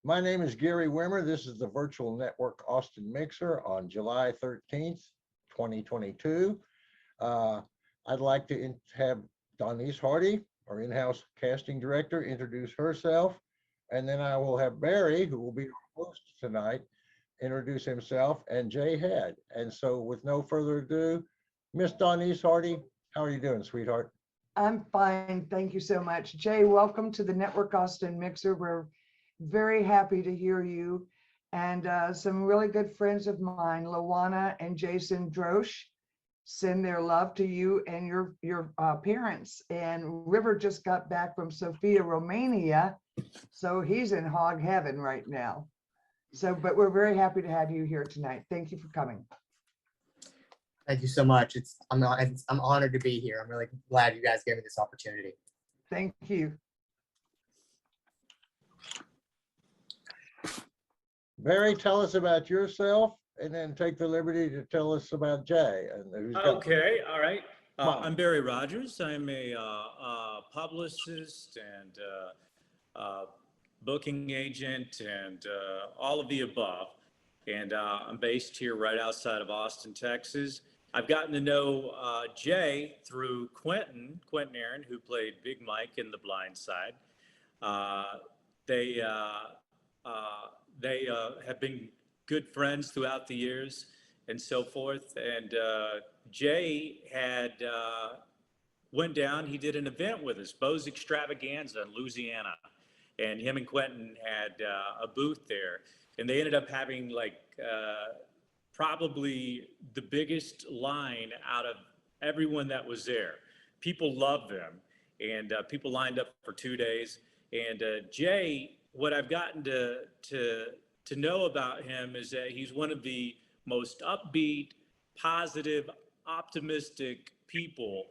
My name is Gary Wimmer. This is the Virtual Network Austin Mixer on July 13th, 2022. I'd like to have Donise Hardy, our in-house casting director, introduce herself. And then I will have Barry, who will be our host tonight, introduce himself, and Jae Head. And so with no further ado, Miss Donise Hardy, how are you doing, sweetheart? I'm fine. Thank you so much. Jay, welcome to the Network Austin Mixer. We're very happy to hear you. And some really good friends of mine, Lawana and Jason Drosh, send their love to you and your parents. And River just got back from Sofia, Romania. So he's in hog heaven right now. So, but we're very happy to have you here tonight. Thank you for coming. Thank you so much. I'm honored to be here. I'm really glad you guys gave me this opportunity. Thank you. Barry, tell us about yourself, and then take the liberty to tell us about Jay. And who's got Okay, all right. Come on. I'm Barry Rogers. I'm a publicist and booking agent and all of the above. And I'm based here right outside of Austin, Texas. I've gotten to know Jay through Quentin Aaron, who played Big Mike in The Blind Side. They have been good friends throughout the years and so forth. And Jay had went down, he did an event with us, Bo's Extravaganza in Louisiana. And him and Quentin had a booth there. And they ended up having like probably the biggest line out of everyone that was there. People loved them, and people lined up for 2 days. And Jay, what I've gotten to know about him is that he's one of the most upbeat, positive, optimistic people.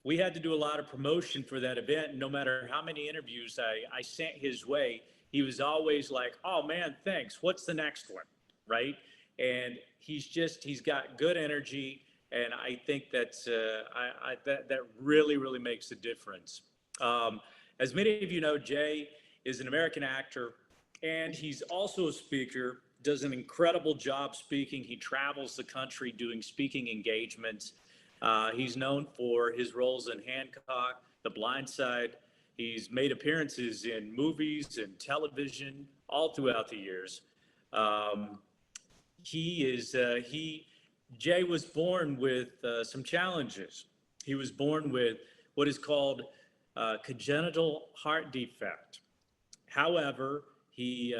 We had to do a lot of promotion for that event, and no matter how many interviews I sent his way, he was always like, "Oh man, thanks. What's the next one?" Right? And he's got good energy, and I think that's that really makes a difference. As many of you know, Jay is an American actor, and he's also a speaker. Does an incredible job speaking. He travels the country doing speaking engagements. He's known for his roles in Hancock, The Blind Side. He's made appearances in movies and television all throughout the years. Jay was born with some challenges. He was born with what is called congenital heart defect. However, he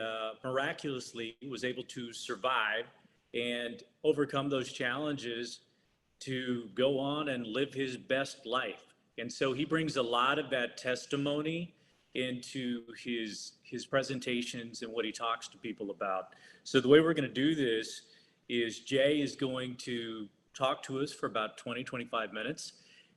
miraculously was able to survive and overcome those challenges to go on and live his best life. And so he brings a lot of that testimony into his presentations and what he talks to people about. So the way we're going to do this is Jay is going to talk to us for about 25 minutes,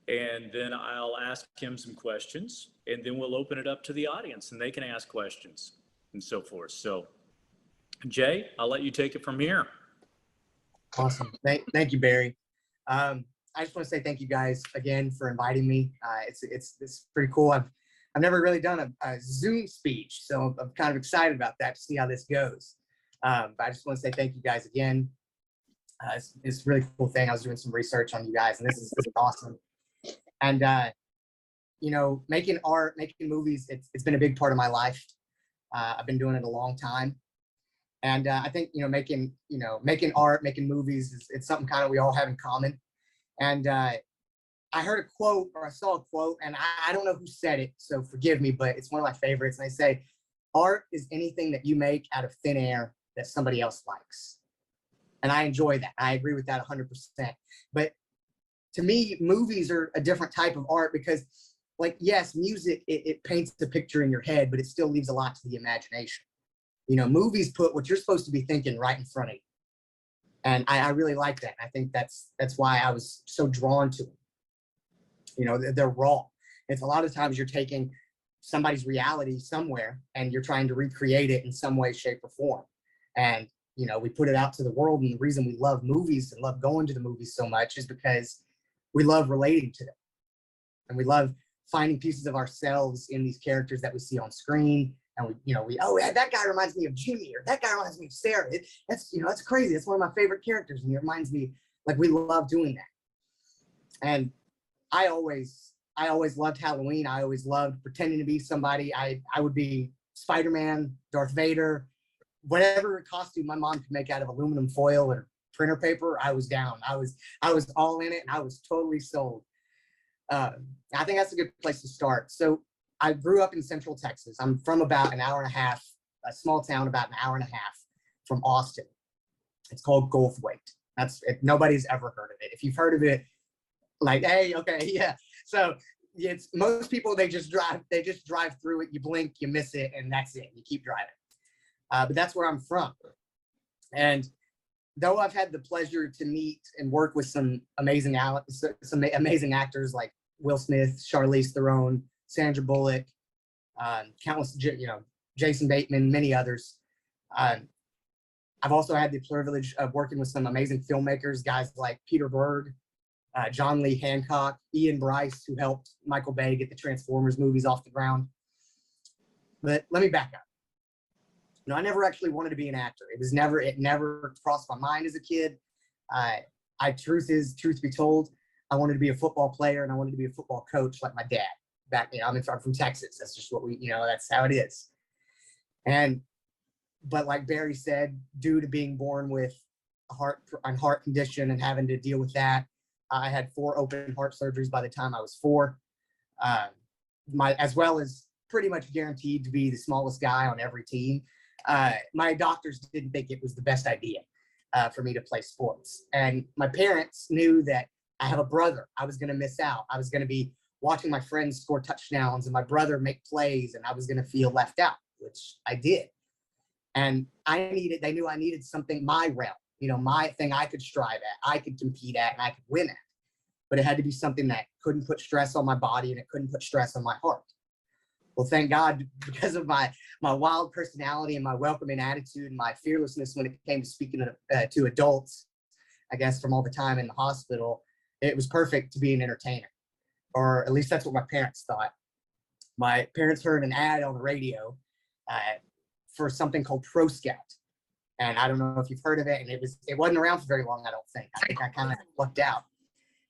and then I'll ask him some questions, and then we'll open it up to the audience and they can ask questions and so forth. So Jay, I'll let you take it from here. Awesome. Thank you, Barry. I just want to say thank you guys again for inviting me. It's pretty cool. I've never really done a Zoom speech, so I'm kind of excited about that to see how this goes. But I just want to say thank you guys again. It's a really cool thing. I was doing some research on you guys, and this is awesome. And you know, making art, making movies, it's been a big part of my life. I've been doing it a long time. And I think, making art, making movies, it's something kind of we all have in common. And I heard a quote, or I saw a quote, and I don't know who said it, so forgive me, but it's one of my favorites. And they say, art is anything that you make out of thin air that somebody else likes. And I enjoy that. I agree with that 100%. But to me, movies are a different type of art because, like, yes, music, it paints the picture in your head, but it still leaves a lot to the imagination. Movies put what you're supposed to be thinking right in front of you. And I really like that. I think that's why I was so drawn to them. They're raw. It's a lot of times you're taking somebody's reality somewhere and you're trying to recreate it in some way, shape, or form. And, we put it out to the world. And the reason we love movies and love going to the movies so much is because we love relating to them. And we love finding pieces of ourselves in these characters that we see on screen. And that guy reminds me of Jimmy, or that guy reminds me of Sarah. That's crazy. That's one of my favorite characters. And it reminds me, like, we love doing that. And I always loved Halloween. I always loved pretending to be somebody. I would be Spider-Man, Darth Vader, whatever costume my mom could make out of aluminum foil or printer paper. I was down. I was all in it, and I was totally sold. I think that's a good place to start. So I grew up in Central Texas. I'm from about an hour and a half, a small town about an hour and a half from Austin. It's called Gulfweight. That's it. Nobody's ever heard of it. If you've heard of it, like, hey, okay, yeah. So it's most people, they just drive through it. You blink, you miss it, and that's it. You keep driving. But that's where I'm from. And though I've had the pleasure to meet and work with some amazing actors like Will Smith, Charlize Theron, Sandra Bullock, countless, Jason Bateman, many others. I've also had the privilege of working with some amazing filmmakers, guys like Peter Berg, John Lee Hancock, Ian Bryce, who helped Michael Bay get the Transformers movies off the ground. But let me back up. I never actually wanted to be an actor. It never crossed my mind as a kid. Truth be told, I wanted to be a football player, and I wanted to be a football coach like my dad. I'm from Texas. That's just what that's how it is. But like Barry said, due to being born with a heart condition and having to deal with that, I had 4 open heart surgeries by the time I was 4. As well as pretty much guaranteed to be the smallest guy on every team. My doctors didn't think it was the best idea for me to play sports. And my parents knew that I have a brother. I was going to miss out. I was going to be watching my friends score touchdowns and my brother make plays, and I was going to feel left out, which I did. And they knew I needed something, my realm, my thing I could strive at, I could compete at, and I could win at. But it had to be something that couldn't put stress on my body, and it couldn't put stress on my heart. Well, thank God, because of my wild personality and my welcoming attitude and my fearlessness when it came to speaking to adults, I guess from all the time in the hospital, it was perfect to be an entertainer. Or at least that's what my parents thought. My parents heard an ad on the radio for something called Pro Scout. And I don't know if you've heard of it. And it wasn't around for very long, I don't think. I think I kind of lucked out.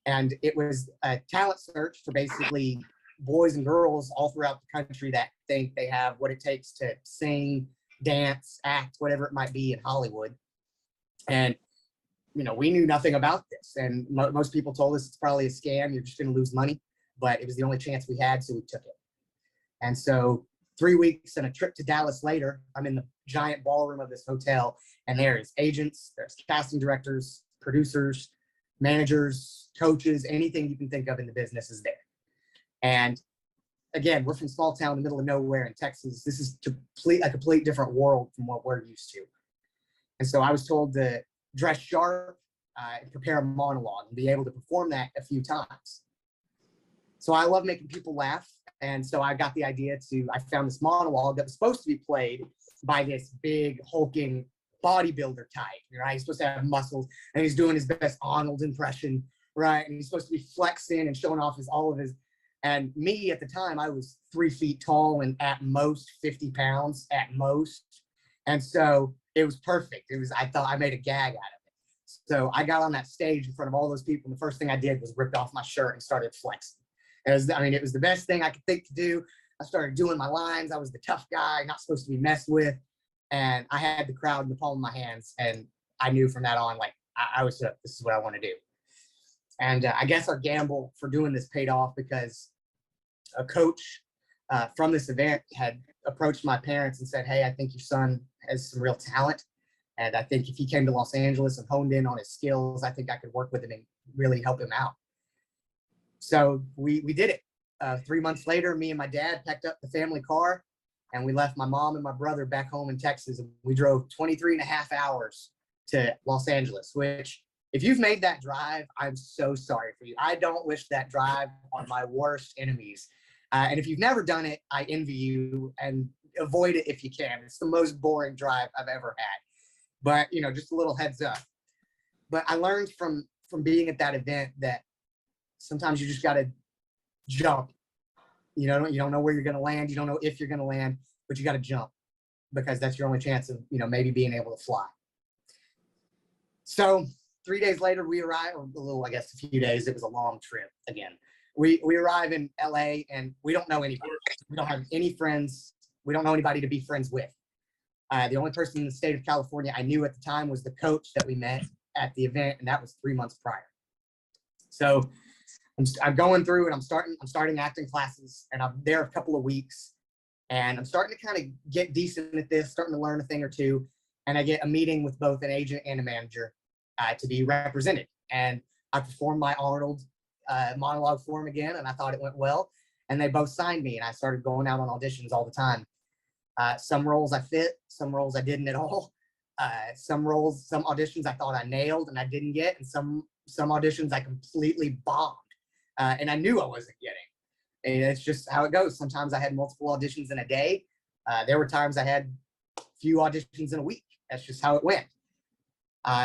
And it was a talent search for basically boys and girls all throughout the country that think they have what it takes to sing, dance, act, whatever it might be in Hollywood. And, we knew nothing about this. And most people told us it's probably a scam. You're just going to lose money. But it was the only chance we had, so we took it. And so 3 weeks and a trip to Dallas later, I'm in the giant ballroom of this hotel, and there's agents, there's casting directors, producers, managers, coaches, anything you can think of in the business is there. And again, we're from small town in the middle of nowhere in Texas. This is a complete different world from what we're used to. And so I was told to dress sharp and prepare a monologue and be able to perform that a few times. So I love making people laugh. And so I got the idea I found this monologue that was supposed to be played by this big hulking bodybuilder type, right? He's supposed to have muscles, and he's doing his best Arnold impression, right? And he's supposed to be flexing and showing off all of his. And me at the time, I was 3 feet tall and at most 50 pounds at most. And so it was perfect. I thought I made a gag out of it. So I got on that stage in front of all those people. And the first thing I did was ripped off my shirt and started flexing. It was the best thing I could think to do. I started doing my lines. I was the tough guy, not supposed to be messed with. And I had the crowd in the palm of my hands. And I knew from that on, like, I was, this is what I want to do. And I guess our gamble for doing this paid off, because a coach from this event had approached my parents and said, hey, I think your son has some real talent. And I think if he came to Los Angeles and honed in on his skills, I think I could work with him and really help him out. So we did it. 3 months later, me and my dad packed up the family car, and we left my mom and my brother back home in Texas. And we drove 23 and a half hours to Los Angeles, which, if you've made that drive, I'm so sorry for you. I don't wish that drive on my worst enemies. And if you've never done it, I envy you, and avoid it if you can. It's the most boring drive I've ever had. But, just a little heads up. But I learned from being at that event that sometimes you just got to jump. You don't know where you're going to land. You don't know if you're going to land, but you got to jump because that's your only chance of, maybe being able to fly. So 3 days later, we arrive, or a little, I guess, a few days. It was a long trip again. We arrive in LA and we don't know anybody. We don't have any friends. We don't know anybody to be friends with. The only person in the state of California I knew at the time was the coach that we met at the event, and that was 3 months prior. So I'm going through and I'm starting acting classes, and I'm there a couple of weeks, and I'm starting to kind of get decent at this, starting to learn a thing or two, and I get a meeting with both an agent and a manager to be represented. And I performed my Arnold monologue for him again, and I thought it went well, and they both signed me, and I started going out on auditions all the time. Some roles I fit, some roles I didn't at all. Some auditions I thought I nailed and I didn't get, and some auditions I completely bombed, and I knew I wasn't getting. And it's just how it goes. Sometimes I had multiple auditions in a day. There were times I had a few auditions in a week. That's just how it went.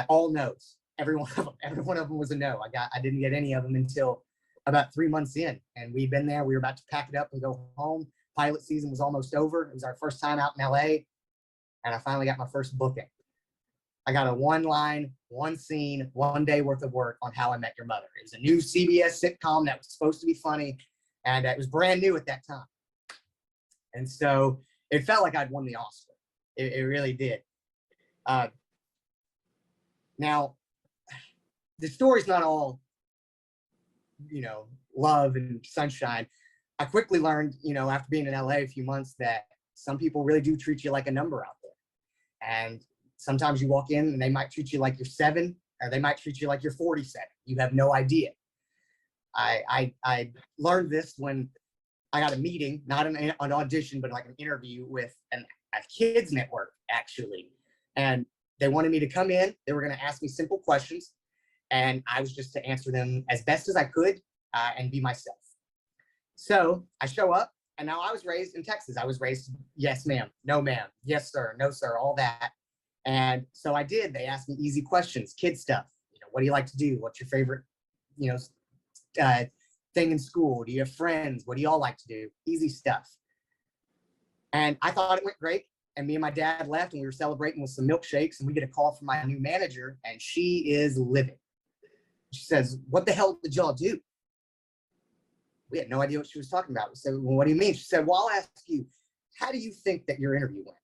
All no's. Every one of them was a no. I didn't get any of them until about 3 months in, and we'd been there. We were about to pack it up and go home. Pilot season was almost over. It was our first time out in LA, and I finally got my first booking. I got a 1 line, 1 scene, 1 day worth of work on How I Met Your Mother. It was a new CBS sitcom that was supposed to be funny, and it was brand new at that time. And so it felt like I'd won the Oscar. It really did. Now, the story's not all, love and sunshine. I quickly learned, after being in LA a few months, that some people really do treat you like a number out there. And sometimes you walk in and they might treat you like you're 7, or they might treat you like you're 47. You have no idea. I learned this when I got a meeting, not an audition, but like an interview with a kids network, actually. And they wanted me to come in. They were going to ask me simple questions, and I was just to answer them as best as I could and be myself. So I show up, and now I was raised in Texas. I was raised, yes, ma'am, no, ma'am, yes, sir, no, sir, all that. And so I did. They asked me easy questions, kid stuff. What do you like to do? What's your favorite, thing in school? Do you have friends? What do y'all like to do? Easy stuff. And I thought it went great. And me and my dad left, and we were celebrating with some milkshakes, and we get a call from my new manager, and she is livid. She says, "What the hell did y'all do?" We had no idea what she was talking about. We said, "Well, what do you mean?" She said, "Well, I'll ask you, how do you think that your interview went?"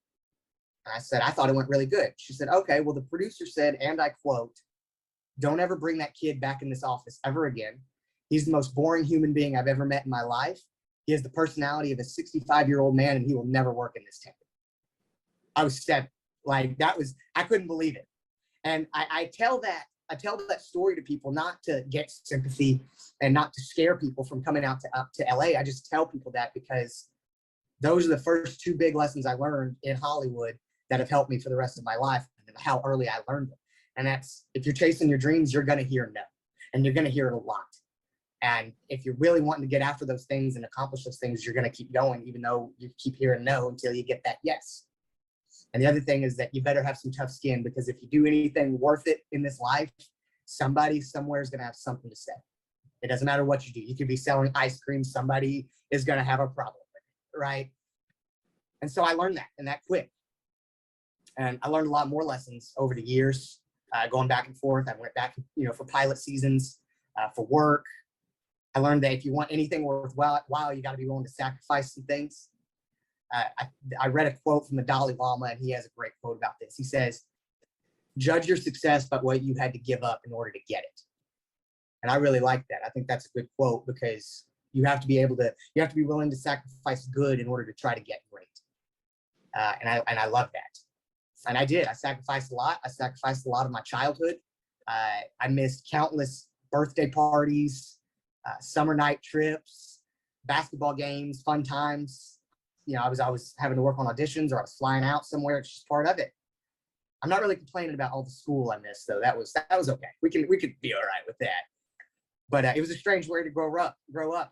And I said, "I thought it went really good." She said, "Okay, well, the producer said, and I quote, 'Don't ever bring that kid back in this office ever again. He's the most boring human being I've ever met in my life. He has the personality of a 65-year-old man, and he will never work in this town.'" I was 7. Like, I couldn't believe it. And I tell that story to people not to get sympathy and not to scare people from coming out to LA. I just tell people that because those are the first 2 big lessons I learned in Hollywood that have helped me for the rest of my life, and how early I learned them. And that's, if you're chasing your dreams, you're going to hear no, and you're going to hear it a lot. And if you're really wanting to get after those things and accomplish those things, you're going to keep going, even though you keep hearing no until you get that yes. And the other thing is that you better have some tough skin, because if you do anything worth it in this life, somebody somewhere is going to have something to say. It doesn't matter what you do. You could be selling ice cream. Somebody is going to have a problem with it, right? And so I learned that, and that quick. And I learned a lot more lessons over the years, going back and forth. I went back, for pilot seasons, for work. I learned that if you want anything worthwhile, you got to be willing to sacrifice some things. I read a quote from the Dalai Lama, and he has a great quote about this. He says, "Judge your success by what you had to give up in order to get it." And I really like that. I think that's a good quote, because you have to be willing to sacrifice good in order to try to get great. And I love that. And I did. I sacrificed a lot. I sacrificed a lot of my childhood. I missed countless birthday parties, summer night trips, basketball games, fun times. I was having to work on auditions, or I was flying out somewhere. It's just part of it. I'm not really complaining about all the school I missed, though. That was okay. We could be all right with that. But it was a strange way to grow up.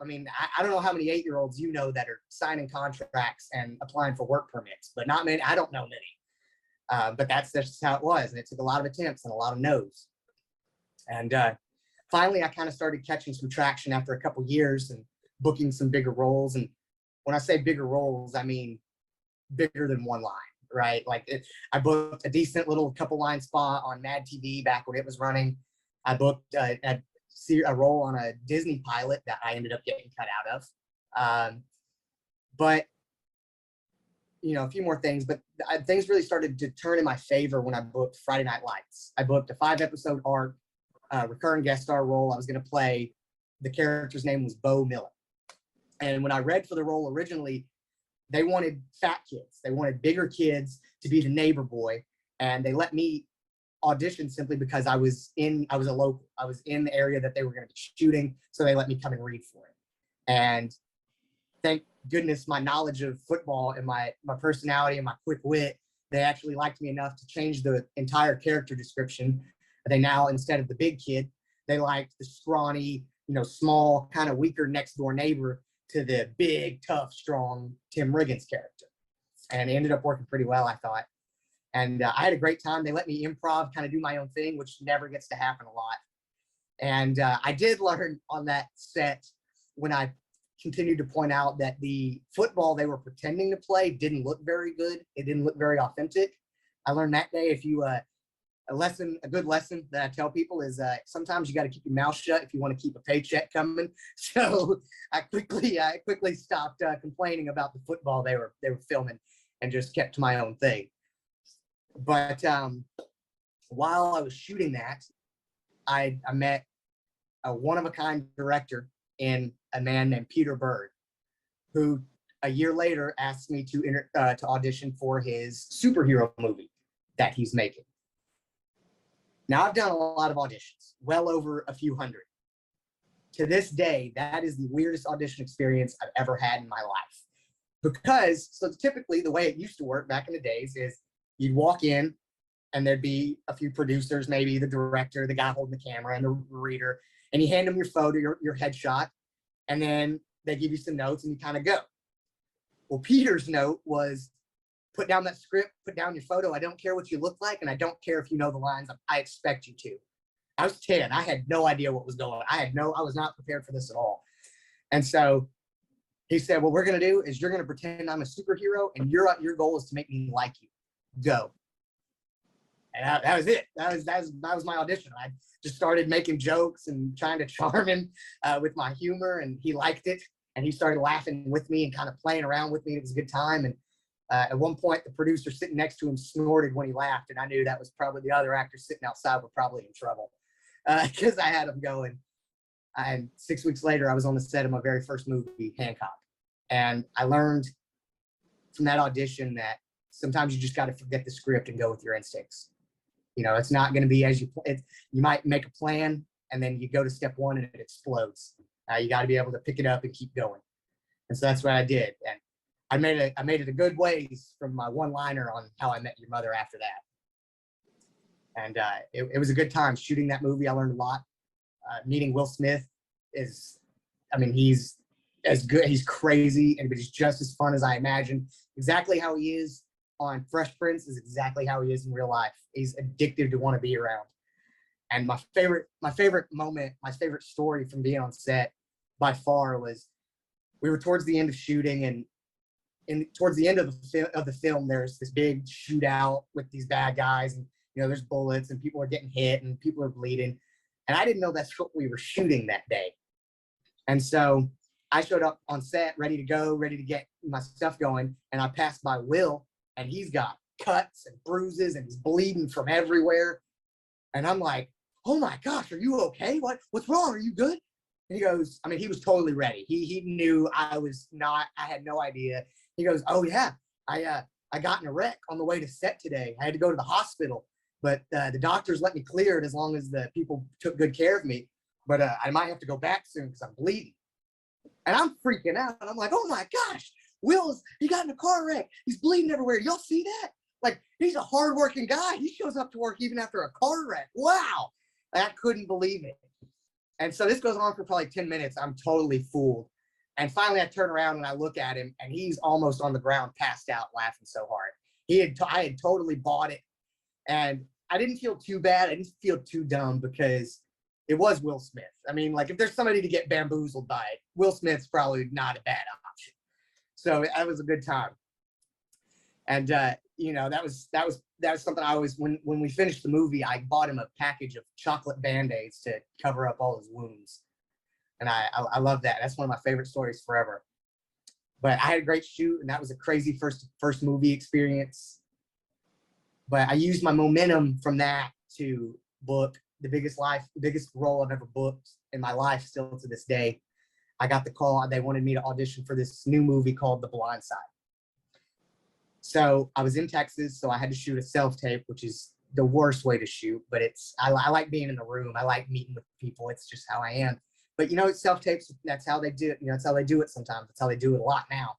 I mean, I don't know how many 8-year-olds that are signing contracts and applying for work permits, but not many. I don't know many. But that's just how it was. And it took a lot of attempts and a lot of no's. And finally, I kind of started catching some traction after a couple years and booking some bigger roles. And when I say bigger roles, I mean bigger than one line, right? Like I booked a decent little couple line spot on Mad TV back when it was running. I booked a role on a Disney pilot that I ended up getting cut out of. But you know, a few more things, but things really started to turn in my favor when I booked Friday Night Lights. I booked a 5-episode arc, recurring guest star role. I was going to play, the character's name was Bo Miller. And when I read for the role originally, they wanted fat kids. They wanted bigger kids to be the neighbor boy. And they let me audition simply because I was a local. I was in the area that they were going to be shooting. So they let me come and read for it. And thank goodness my knowledge of football and my personality and my quick wit, they actually liked me enough to change the entire character description. They now, instead of the big kid, they liked the scrawny, you know, small, kind of weaker next door neighbor to the big, tough, strong Tim Riggins character. And it ended up working pretty well, I thought. And I had a great time. They let me improv, kind of do my own thing, which never gets to happen a lot. And I did learn on that set, when I continued to point out that the football they were pretending to play didn't look very good. It didn't look very authentic. I learned that day, if you, a good lesson that I tell people is sometimes you got to keep your mouth shut if you want to keep a paycheck coming. So I quickly stopped complaining about the football they were filming and just kept to my own thing. But while I was shooting that, I met a one-of-a-kind director in a man named Peter Bird, who a year later asked me to audition for his superhero movie that he's making. Now, I've done a lot of auditions, well over a few hundred. To this day, that is the weirdest audition experience I've ever had in my life. Because, so typically the way it used to work back in the days is you'd walk in and there'd be a few producers, maybe the director, the guy holding the camera, and the reader, and you hand them your photo, your headshot, and then they give you some notes and you kind of go. Well, Peter's note was, put down that script, put down your photo. I don't care what you look like, and I don't care if you know the lines. I expect you to. I was 10. I had no idea what was going on. I was not prepared for this at all. And so he said, what we're going to do is you're going to pretend I'm a superhero, and your goal is to make me like you. Go. And that was it. That was my audition. I just started making jokes and trying to charm him with my humor, and he liked it. And he started laughing with me and kind of playing around with me. It was a good time. And at one point, the producer sitting next to him snorted when he laughed, and I knew that was probably the other actors sitting outside were probably in trouble because I had him going. And 6 weeks later, I was on the set of my very first movie, Hancock. And I learned from that audition that sometimes you just got to forget the script and go with your instincts. You know, it's not going to be as you might make a plan, and then you go to step one and it explodes. You got to be able to pick it up and keep going. And so that's what I did. And I made it a good ways from my one-liner on How I Met Your Mother after that. And it was a good time shooting that movie. I learned a lot. Meeting Will Smith he's as good. He's crazy, but he's just as fun as I imagined. Exactly how he is on Fresh Prince is exactly how he is in real life. He's addictive to want to be around. And my favorite moment, my favorite story from being on set by far was, we were towards the end of shooting, and towards the end of the film, there's this big shootout with these bad guys, and you know, there's bullets and people are getting hit and people are bleeding. And I didn't know that's what we were shooting that day. And so I showed up on set ready to go, ready to get my stuff going. And I passed by Will, and he's got cuts and bruises and he's bleeding from everywhere. And I'm like, oh my gosh, are you okay? What's wrong? Are you good? And he goes, he was totally ready. He knew I was not, I had no idea. He goes, oh yeah, I got in a wreck on the way to set today. I had to go to the hospital, but the doctors let me clear it as long as the people took good care of me. But I might have to go back soon because I'm bleeding. And I'm freaking out. And I'm like, oh my gosh, he got in a car wreck. He's bleeding everywhere. Y'all see that? Like, he's a hardworking guy. He shows up to work even after a car wreck. Wow. I couldn't believe it. And so this goes on for probably 10 minutes. I'm totally fooled. And finally I turn around and I look at him, and he's almost on the ground, passed out, laughing so hard. I had totally bought it. And I didn't feel too bad. I didn't feel too dumb because it was Will Smith. If there's somebody to get bamboozled by it, Will Smith's probably not a bad option. So that was a good time. And you know, that was something I always, when we finished the movie, I bought him a package of chocolate Band-Aids to cover up all his wounds. And I love that. That's one of my favorite stories forever. But I had a great shoot, and that was a crazy first movie experience. But I used my momentum from that to book the biggest role I've ever booked in my life, still to this day. I got the call. They wanted me to audition for this new movie called The Blind Side. So I was in Texas, so I had to shoot a self-tape, which is the worst way to shoot, but I like being in the room. I like meeting with people. It's just how I am. But, you know, self-tapes, that's how they do it. You know, that's how they do it sometimes. That's how they do it a lot now.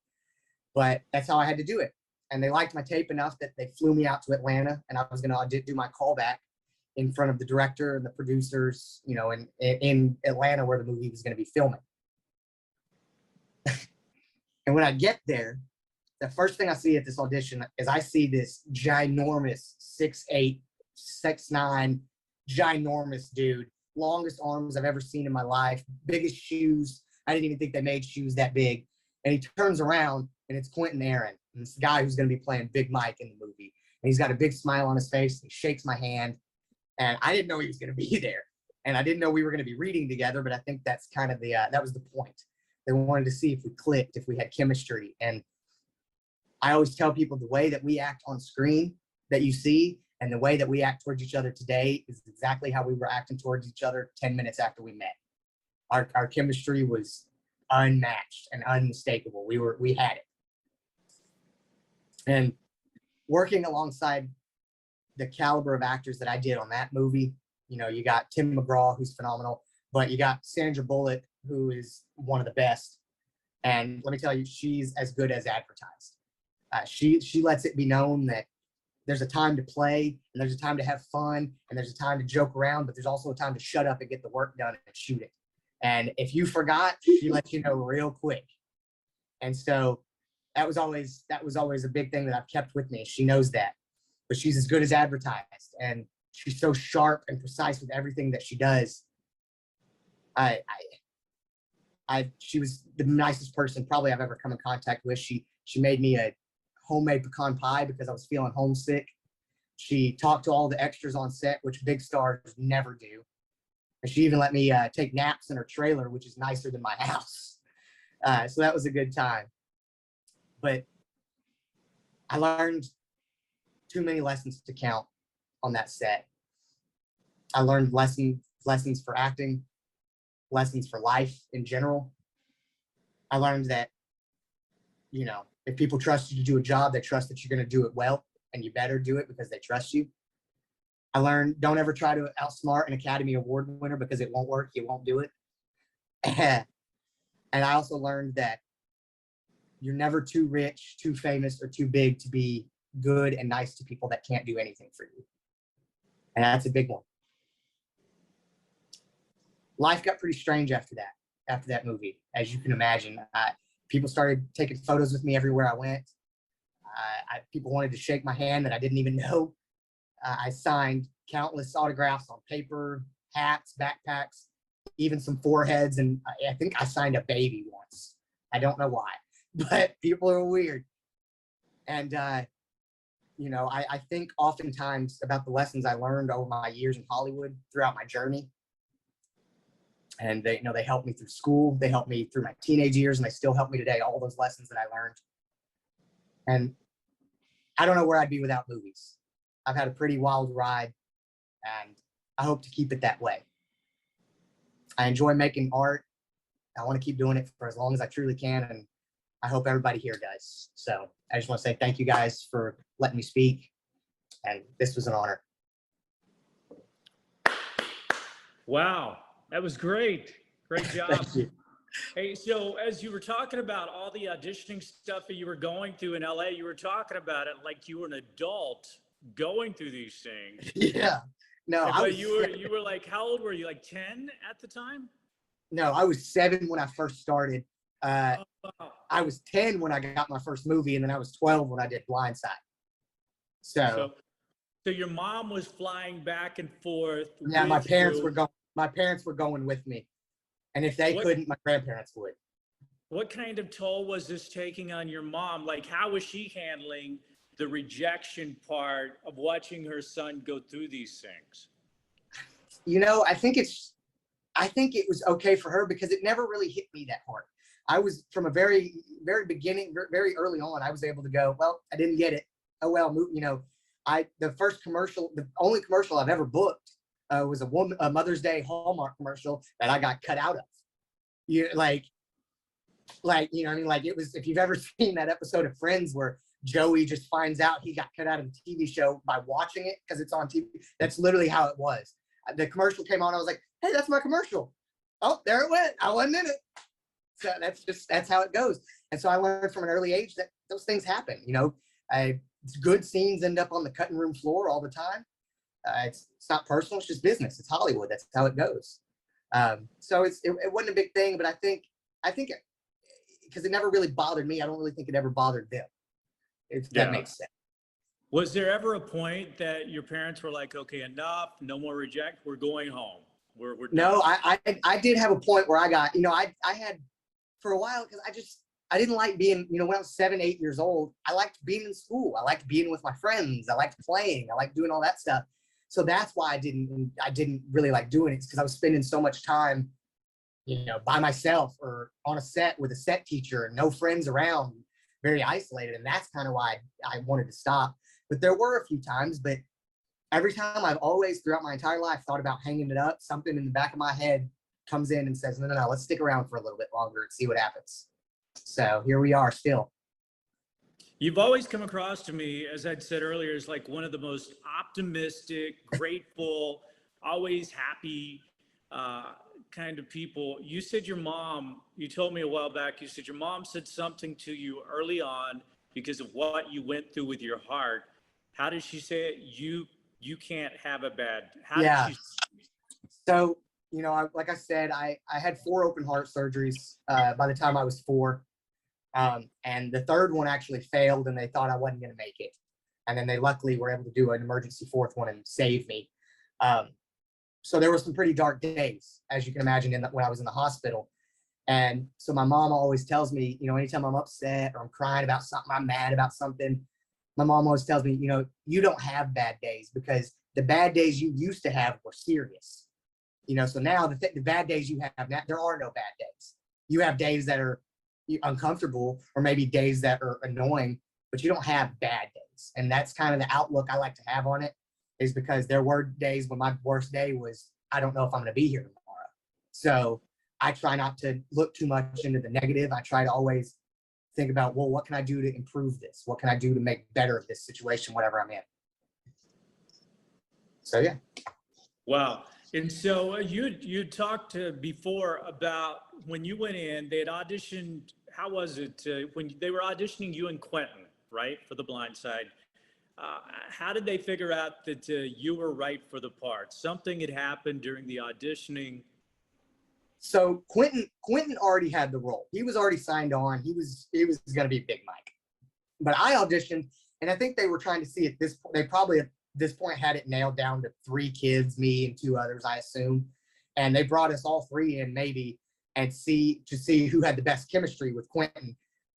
But that's how I had to do it. And they liked my tape enough that they flew me out to Atlanta, and I was going to do my callback in front of the director and the producers, you know, in Atlanta where the movie was going to be filming. And when I get there, the first thing I see at this audition is I see this ginormous 6'8", 6'9", ginormous dude, longest arms I've ever seen in my life, biggest shoes. I didn't even think they made shoes that big. And he turns around, and it's Quentin Aaron, and this guy who's going to be playing Big Mike in the movie. And he's got a big smile on his face. He shakes my hand, and I didn't know he was going to be there. And I didn't know we were going to be reading together, but I think that's kind of that was the point. They wanted to see if we clicked, if we had chemistry. And I always tell people the way that we act on screen that you see and the way that we act towards each other today is exactly how we were acting towards each other 10 minutes after we met. Our chemistry was unmatched and unmistakable. We had it. And working alongside the caliber of actors that I did on that movie, you know, you got Tim McGraw, who's phenomenal, but you got Sandra Bullock, who is one of the best. And let me tell you, she's as good as advertised. She lets it be known that there's a time to play, and there's a time to have fun, and there's a time to joke around, but there's also a time to shut up and get the work done and shoot it. And if you forgot, she lets you know real quick. And so that was always a big thing that I've kept with me. She knows that, but she's as good as advertised, and she's so sharp and precise with everything that she does. She was the nicest person probably I've ever come in contact with. She made me a homemade pecan pie because I was feeling homesick. She talked to all the extras on set, which big stars never do. And she even let me take naps in her trailer, which is nicer than my house. So that was a good time. But I learned too many lessons to count on that set. I learned lessons for acting, lessons for life in general. I learned that, you know, if people trust you to do a job, they trust that you're going to do it well, and you better do it because they trust you. I learned don't ever try to outsmart an Academy Award winner because it won't work. You won't do it. And I also learned that you're never too rich, too famous, or too big to be good and nice to people that can't do anything for you. And that's a big one. Life got pretty strange after that movie, as you can imagine. People started taking photos with me everywhere I went. People wanted to shake my hand that I didn't even know. I signed countless autographs on paper, hats, backpacks, even some foreheads, and I think I signed a baby once. I don't know why, but people are weird. And, you know, I think oftentimes about the lessons I learned over my years in Hollywood throughout my journey. And they, you know, they helped me through school. They helped me through my teenage years, and they still help me today. All those lessons that I learned. And I don't know where I'd be without movies. I've had a pretty wild ride, and I hope to keep it that way. I enjoy making art. I want to keep doing it for as long as I truly can, and I hope everybody here does. So I just want to say thank you guys for letting me speak, and this was an honor. Wow, that was great. Great job. Thank you. Hey, so as you were talking about all the auditioning stuff that you were going through in LA, you were talking about it like you were an adult going through these things. Yeah. No, But you were like, how old were you? Like 10 at the time? No, I was 7 when I first started. Oh, wow. I was 10 when I got my first movie, and then I was 12 when I did Blind Side. So your mom was flying back and forth. yeah, my with parents you. were going. My parents were going with me, and if they couldn't, my grandparents would. What kind of toll was this taking on your mom? Like, how was she handling the rejection part of watching her son go through these things? You know, I think it was okay for her because it never really hit me that hard. I was from a very, very beginning, very early on, I was able to go, well, I didn't get it. Oh, well, you know, the only commercial I've ever booked was a Mother's Day Hallmark commercial that I got cut out of. You like, you know what I mean? Like it was, if you've ever seen that episode of Friends where Joey just finds out he got cut out of the TV show by watching it because it's on TV. That's literally how it was. The commercial came on. I was like, hey, that's my commercial. Oh, there it went. I wasn't in it. So that's how it goes. And so I learned from an early age that those things happen. You know, good scenes end up on the cutting room floor all the time. It's not personal. It's just business. It's Hollywood. That's how it goes. So it wasn't a big thing, but I think because it never really bothered me. I don't really think it ever bothered them. If that makes sense. Was there ever a point that your parents were like, okay, enough, no more reject, we're going home? We're no, I did have a point where I got, you know, I had for a while because I didn't like being, you know, when I was 7, 8 years old, I liked being in school. I liked being with my friends. I liked playing. I liked doing all that stuff. So that's why I didn't really like doing it, because I was spending so much time, you know, by myself or on a set with a set teacher and no friends around, very isolated. And that's kind of why I wanted to stop. But there were a few times, but every time I've always, throughout my entire life, thought about hanging it up. Something in the back of my head comes in and says, no, let's stick around for a little bit longer and see what happens. So here we are still. You've always come across to me, as I'd said earlier, as like one of the most optimistic, grateful, always happy kind of people. You said you told me a while back, you said your mom said something to you early on because of what you went through with your heart. How did she say it? You can't have a bad. Yeah. Did she? So, you know, like I said, I had 4 open heart surgeries by the time I was 4. And the third one actually failed and they thought I wasn't going to make it. And then they luckily were able to do an emergency 4th one and save me. So there were some pretty dark days, as you can imagine, when I was in the hospital. And so my mom always tells me, you know, anytime I'm upset or I'm crying about something, I'm mad about something, my mom always tells me, you know, you don't have bad days because the bad days you used to have were serious. You know, so now the bad days you have now, there are no bad days. You have days that are uncomfortable or maybe days that are annoying, but you don't have bad days. And that's kind of the outlook I like to have on it, is because there were days when my worst day was, I don't know if I'm going to be here tomorrow. So I try not to look too much into the negative. I try to always think about, well, what can I do to improve this? What can I do to make better of this situation, whatever I'm in? So, yeah. Wow. And so you talked before about when you went in, they had auditioned. How was it when they were auditioning you and Quentin, right, for The Blind Side? How did they figure out that you were right for the part? Something had happened during the auditioning. So Quentin already had the role. He was already signed on. He was going to be Big Mike. But I auditioned, and I think they were trying to see at this point. They probably at this point had it nailed down to 3 kids, me and 2 others, I assume. And they brought us all 3 in maybe and see who had the best chemistry with Quentin.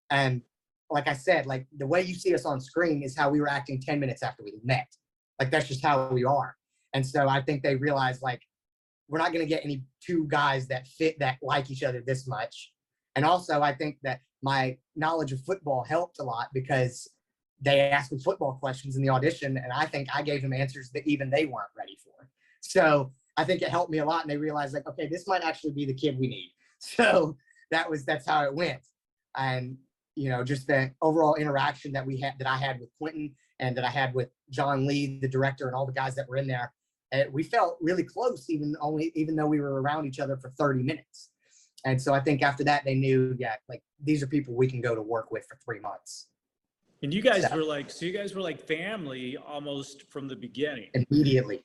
And like I said, like the way you see us on screen is how we were acting 10 minutes after we met. Like that's just how we are. And so I think they realized, like, we're not going to get any 2 guys that fit, that like each other this much. And also I think that my knowledge of football helped a lot because they asked me football questions in the audition, and I think I gave them answers that even they weren't ready for. So I think it helped me a lot, and they realized, like, okay, this might actually be the kid we need. So that's how it went. And, you know, just the overall interaction that I had with Quentin and that I had with John Lee, the director, and all the guys that were in there, we felt really close, even though we were around each other for 30 minutes. And so I think after that, they knew, yeah, like these are people we can go to work with for 3 months. And you guys were like family almost from the beginning. Immediately.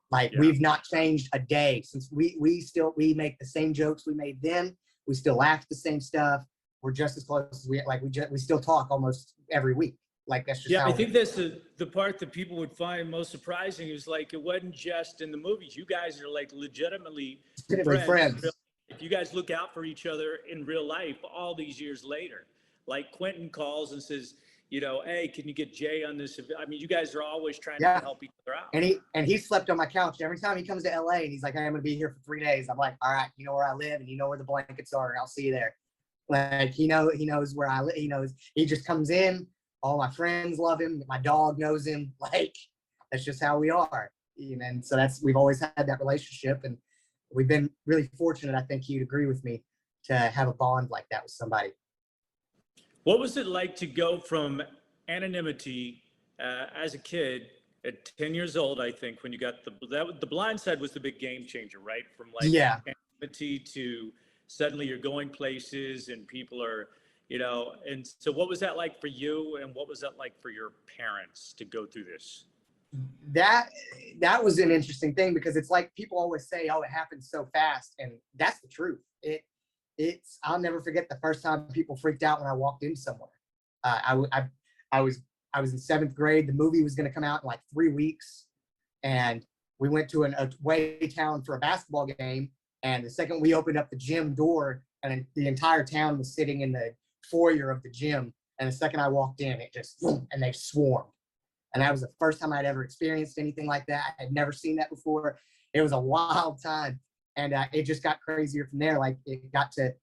Like, yeah. We've not changed a day since we make the same jokes we made then. We still laugh at the same stuff. We're just as close as we still talk almost every week. Like, that's just I think that's the part that people would find most surprising is, like, it wasn't just in the movies. You guys are like legitimately friends. If you guys look out for each other in real life all these years later, like Quentin calls and says, hey, can you get Jay on this? I mean, you guys are always trying to Yeah. help each other out. And he slept on my couch every time he comes to LA, and he's like, hey, I'm gonna be here for 3 days. I'm like, all right, you know where I live, and you know where the blankets are, and I'll see you there. Like, he knows where I live. He just comes in. All my friends love him. My dog knows him. Like, that's just how we are. And so we've always had that relationship, and we've been really fortunate. I think you'd agree with me, to have a bond like that with somebody. What was it like to go from anonymity as a kid at 10 years old, I think, when you got the Blind Side was the big game changer, right? From like anonymity to suddenly you're going places and people are, and so what was that like for you? And what was that like for your parents to go through this? That was an interesting thing, because it's like people always say, oh, it happens so fast. And that's the truth. I'll never forget the first time people freaked out when I walked in somewhere. I was in 7th grade. The movie was going to come out in like 3 weeks. And we went to an away town for a basketball game. And the second we opened up the gym door, and the entire town was sitting in the foyer of the gym. And the second I walked in, it just, and they swarmed. And that was the first time I'd ever experienced anything like that. I had never seen that before. It was a wild time. And it just got crazier from there. Like, it got to,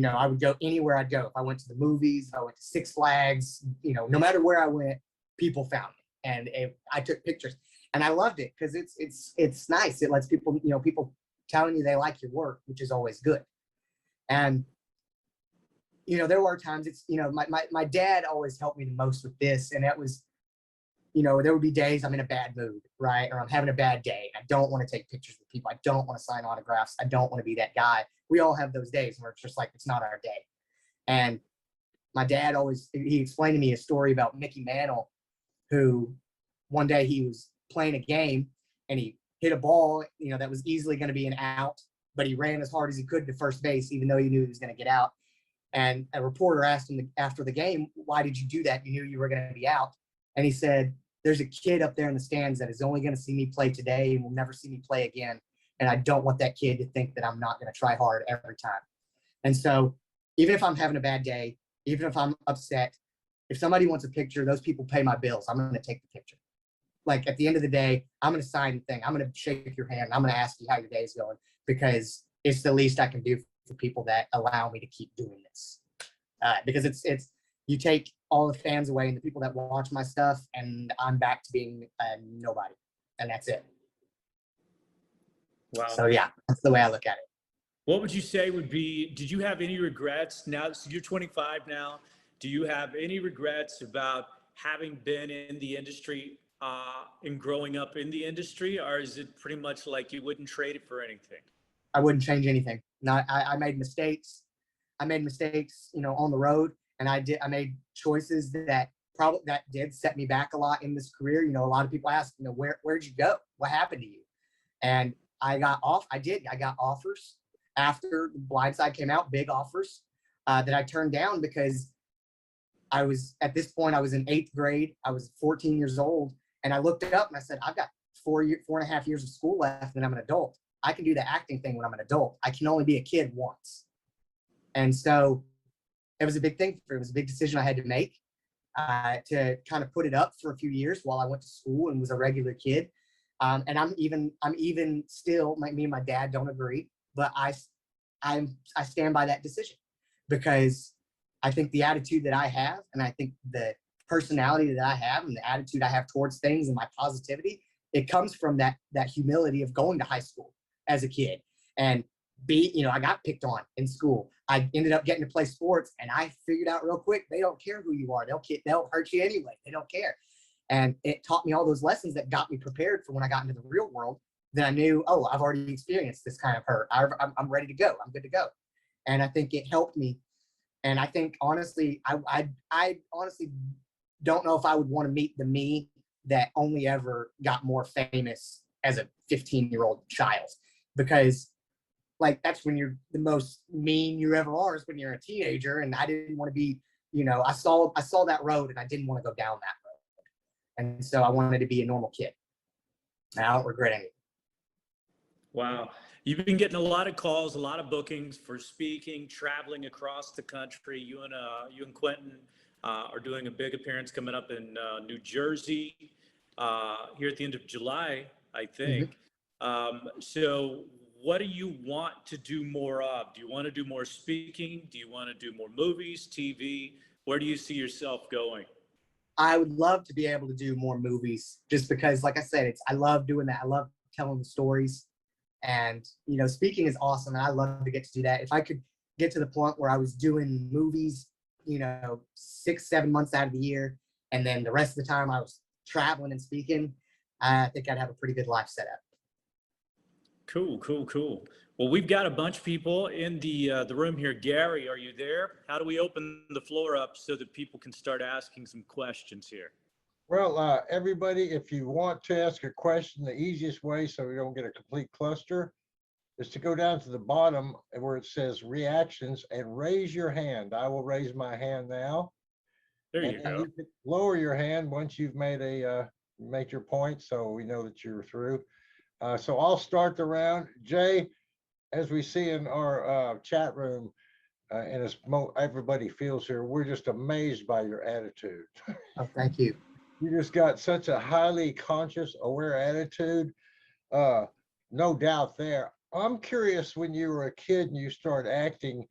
I would go anywhere I'd go. If I went to the movies, if I went to Six Flags, no matter where I went, people found me. And I took pictures. And I loved it, because it's nice. It lets people, people telling you they like your work, which is always good. And, there were times my dad always helped me the most with this. And that was, there would be days I'm in a bad mood, right? Or I'm having a bad day. I don't want to take pictures with people. I don't want to sign autographs. I don't want to be that guy. We all have those days where it's just like, it's not our day. And my dad he explained to me a story about Mickey Mantle, who one day he was playing a game and he hit a ball, that was easily going to be an out, but he ran as hard as he could to first base, even though he knew he was going to get out. And a reporter asked him after the game, why did you do that? You knew you were going to be out. And he said, there's a kid up there in the stands that is only going to see me play today and will never see me play again. And I don't want that kid to think that I'm not going to try hard every time. And so even if I'm having a bad day, even if I'm upset, if somebody wants a picture, those people pay my bills. I'm going to take the picture. Like, at the end of the day, I'm going to sign the thing. I'm going to shake your hand. I'm going to ask you how your day is going, because it's the least I can do for people that allow me to keep doing this. Because it's you take all the fans away and the people that watch my stuff, and I'm back to being nobody, and that's it. Wow. So yeah, that's the way I look at it. What would you say did you have any regrets now? So you're 25 now. Do you have any regrets about having been in the industry and growing up in the industry, or is it pretty much like you wouldn't trade it for anything? I wouldn't change anything. No, I made mistakes. I made mistakes, on the road, and I made choices that did set me back a lot in this career. A lot of people ask, where'd you go? What happened to you? And I got offers after The Blind Side came out, big offers that I turned down, because at this point I was in 8th grade. I was 14 years old, and I looked up and I said, I've got 4.5 years of school left, and I'm an adult. I can do the acting thing when I'm an adult. I can only be a kid once. And so it was a big thing. It was a big decision I had to make to kind of put it up for a few years while I went to school and was a regular kid. And I'm even still, me and my dad don't agree, but I stand by that decision, because I think the attitude that I have, and I think the personality that I have, and the attitude I have towards things, and my positivity, it comes from that humility of going to high school as a kid, and I got picked on in school. I ended up getting to play sports, and I figured out real quick, they don't care who you are. They'll hurt you anyway. They don't care. And it taught me all those lessons that got me prepared for when I got into the real world. Then I knew, oh, I've already experienced this kind of hurt. I'm ready to go. I'm good to go. And I think it helped me. And I think, honestly, I honestly don't know if I would want to meet the me that only ever got more famous as a 15-year-old child, because like, that's when you're the most mean you ever are, is when you're a teenager. And I didn't want to be, I saw that road, and I didn't want to go down that road. And so I wanted to be a normal kid. And I don't regret anything. Wow. You've been getting a lot of calls, a lot of bookings for speaking, traveling across the country. You and Quentin are doing a big appearance coming up in New Jersey here at the end of July, I think. So what do you want to do more of? Do you want to do more speaking? Do you want to do more movies, TV? Where do you see yourself going? I would love to be able to do more movies just because, like I said, I love doing that. I love telling the stories, and, you know, speaking is awesome. And I love to get to do that. If I could get to the point where I was doing movies, you know, 6-7 months out of the year, and then the rest of the time I was traveling and speaking, I think I'd have a pretty good life set up. Cool, cool, cool. Well, we've got a bunch of people in the room here. Gary, are you there? How do we open the floor up so that people can start asking some questions here? Well, everybody, if you want to ask a question, the easiest way so we don't get a complete cluster is to go down to the bottom where it says reactions and raise your hand. I will raise my hand now. There you And then go. you can lower your hand once you've made made your point, so we know that you're through. So I'll start the round. Jay, as we see in our chat room, and as everybody feels here, we're just amazed by your attitude. Oh, thank you. You just got such a highly conscious, aware attitude. No doubt there. I'm curious, when you were a kid and you started acting,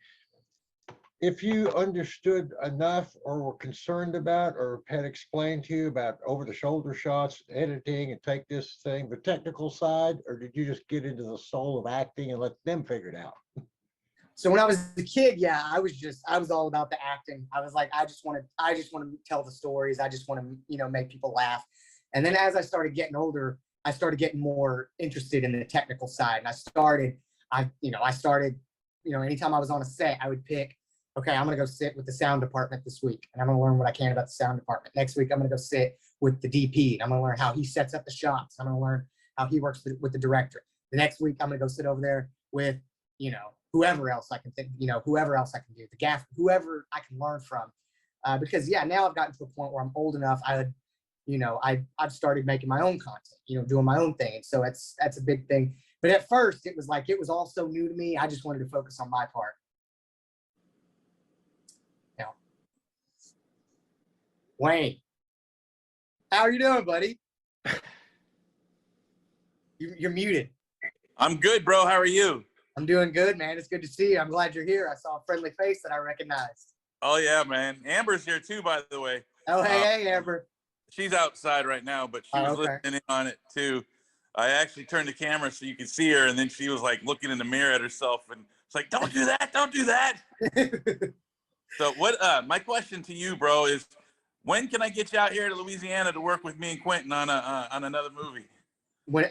if you understood enough or were concerned about or had explained to you about over-the-shoulder shots, editing, and take this thing, the technical side, or did you just get into the soul of acting and let them figure it out? So when I was a kid, yeah, I was all about the acting. I was like, I just want to tell the stories. I just want to, you know, make people laugh. And then as I started getting older, I started getting more interested in the technical side. And I started, anytime I was on a set, I would pick, okay, I'm going to go sit with the sound department this week, and I'm going to learn what I can about the sound department. Next week, I'm going to go sit with the DP, and I'm going to learn how he sets up the shots. I'm going to learn how he works with the director. The next week, I'm going to go sit over there with, you know, whoever else I can think, you know, whoever else I can do, the gaff, whoever I can learn from. Because, yeah, now I've gotten to a point where I'm old enough, I've started making my own content, you know, doing my own thing. And so that's a big thing. But at first, it was all so new to me. I just wanted to focus on my part. Wayne, how are you doing, buddy? You're muted. I'm good, bro. How are you? I'm doing good, man. It's good to see you. I'm glad you're here. I saw a friendly face that I recognized. Oh, yeah, man. Amber's here, too, by the way. Oh, hey, Amber. She's outside right now, but she was listening in on it, too. I actually turned the camera so you could see her, and then she was, like, looking in the mirror at herself, and it's like, don't do that. Don't do that. So my question to you, bro, is when can I get you out here to Louisiana to work with me and Quentin on another movie?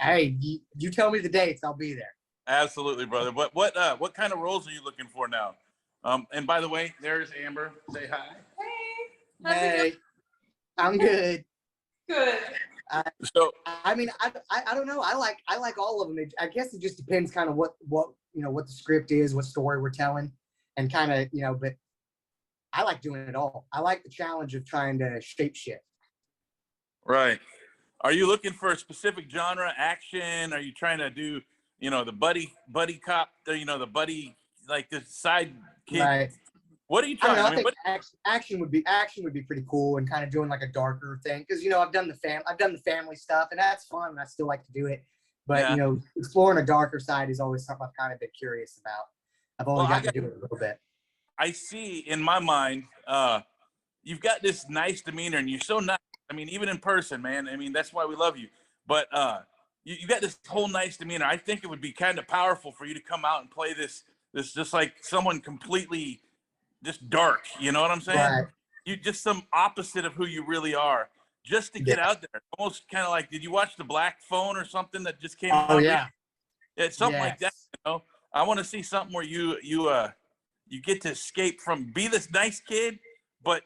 Hey, you tell me the dates, I'll be there. Absolutely, brother. But what kind of roles are you looking for now? And by the way, there's Amber. Say hi. Hey. Hey, I'm good. Good. So I mean, I don't know. I like all of them. I guess it just depends kind of what the script is, what story we're telling, and kind of, you know, but I like doing it all. I like the challenge of trying to shape shift. right. Are you looking for a specific genre, action? Are you trying to do, you know, the buddy cop, you know, the buddy, like the side kid? Right. What are you trying? I think action would be pretty cool, and kind of doing like a darker thing, because, you know, I've done the family stuff, and that's fun, and I still like to do it. But Yeah. you know, exploring a darker side is always something I've kind of been curious about. I've only got to do it a little bit. I see in my mind, you've got this nice demeanor, and you're so nice. I mean, even in person, man. I mean, that's why we love you. But you got this whole nice demeanor. I think it would be kind of powerful for you to come out and play this just like someone completely just dark. You know what I'm saying? Right. You just some opposite of who you really are. Just to get out there, almost kind of like, did you watch The Black Phone or something that just came out? Oh yeah. It's something like that. You know, I want to see something where you get to escape from, be this nice kid, but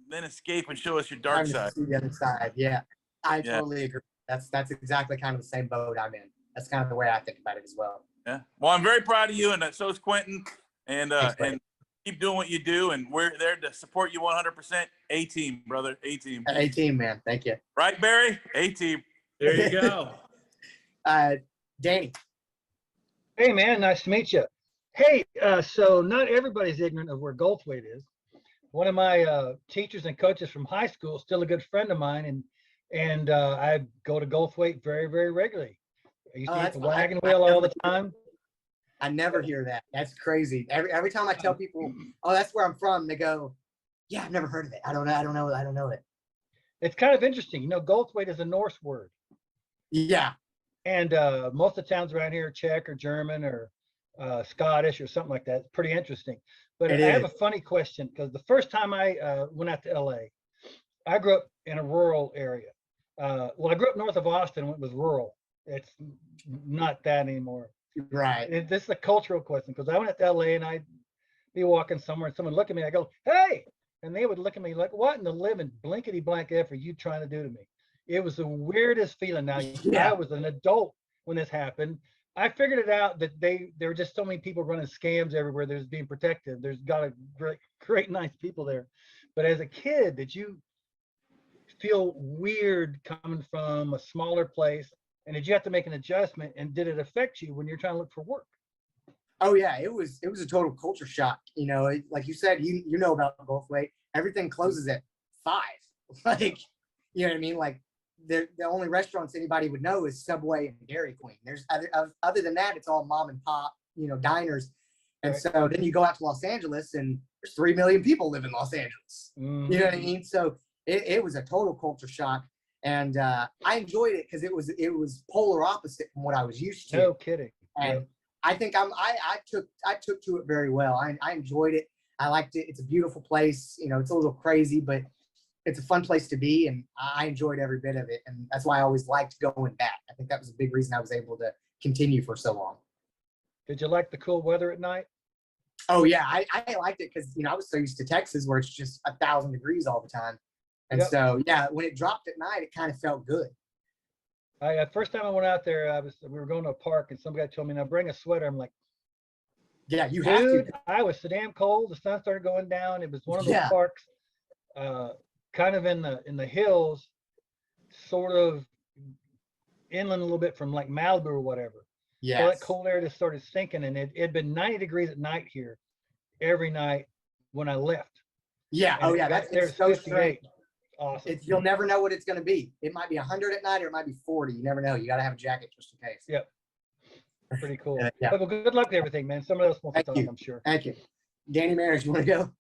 then escape and show us your dark side. See the other side. Yeah, I totally agree. That's exactly kind of the same boat I'm in. That's kind of the way I think about it as well. Yeah. Well, I'm very proud of you, and so is Quentin. And Thanks, and keep doing what you do, and we're there to support you 100%. A-team, brother. A-team. A-team, man. Thank you. Right, Barry? A-team. There you go. Danny. Hey, man, nice to meet you. Hey, so not everybody's ignorant of where Goldthwait is. one of my teachers and coaches from high school, still a good friend of mine, and I go to Goldthwait very, very regularly. I used Oh, to eat that's the fine. wagon wheel all the time. I never hear that. That's crazy. Every time I tell people, oh, that's where I'm from, they go, yeah, I've never heard of it. I don't know it. It's kind of interesting. You know, Goldthwait is a Norse word. Yeah. And most of the towns around here are Czech or German or Scottish or something like that. It's pretty interesting. But It I have a is. funny question, because the first time I went out to LA, I grew up in a rural area. Well, I grew up north of Austin when it was rural. It's not that anymore. Right. This is a cultural question, because I went out to LA and I'd be walking somewhere and someone look at me, I go, hey, and they would look at me like, what in the living blankety blank F are you trying to do to me? It was the weirdest feeling. Now, Yeah. I was an adult when this happened. I figured it out that there were just so many people running scams everywhere. There's being protected. There's got a great, nice people there. But as a kid, did you feel weird coming from a smaller place? And did you have to make an adjustment? And did it affect you when you're trying to look for work? Oh yeah, it was a total culture shock. You know, like you said, you know about Goldthwait. Everything closes at 5. Like, you know what I mean? Like the only restaurants anybody would know is Subway and Dairy Queen. There's other than that, it's all mom and pop, you know, diners. And Right. so then you go out to Los Angeles and there's 3 million people live in Los Angeles. Mhm. You know what I mean? So it was a total culture shock. And I enjoyed it because it was polar opposite from what I was used to. No kidding. And I think I took to it very well. I enjoyed it. I liked it. It's a beautiful place. You know, it's a little crazy, but it's a fun place to be. And I enjoyed every bit of it. And that's why I always liked going back. I think that was a big reason I was able to continue for so long. Did you like the cool weather at night? Oh yeah, I liked it because, you know, I was so used to Texas where it's just 1,000 degrees all the time. And Yep. so, yeah, when it dropped at night, it kind of felt good. First time I went out there, we were going to a park and some guy told me, now bring a sweater. I'm like, Yeah, you have to. dude, I was so damn cold. The sun started going down. It was one of those Yeah. parks, kind of in the hills, sort of inland a little bit from like Malibu or whatever. So that Yes. cold air just started sinking, and it'd been 90 degrees at night here every night when I left. Yeah. And Oh it yeah. got That's there it's at so 58. strange. Awesome. You'll never know what it's going to be. It might be 100 at night or it might be 40. You never know. You got to have a jacket just in case. Yep. Pretty cool. Yeah. Well, good luck with everything, man. Somebody else wants to Thank talk, you. I'm sure. Thank you. Danny Maris, you want to go?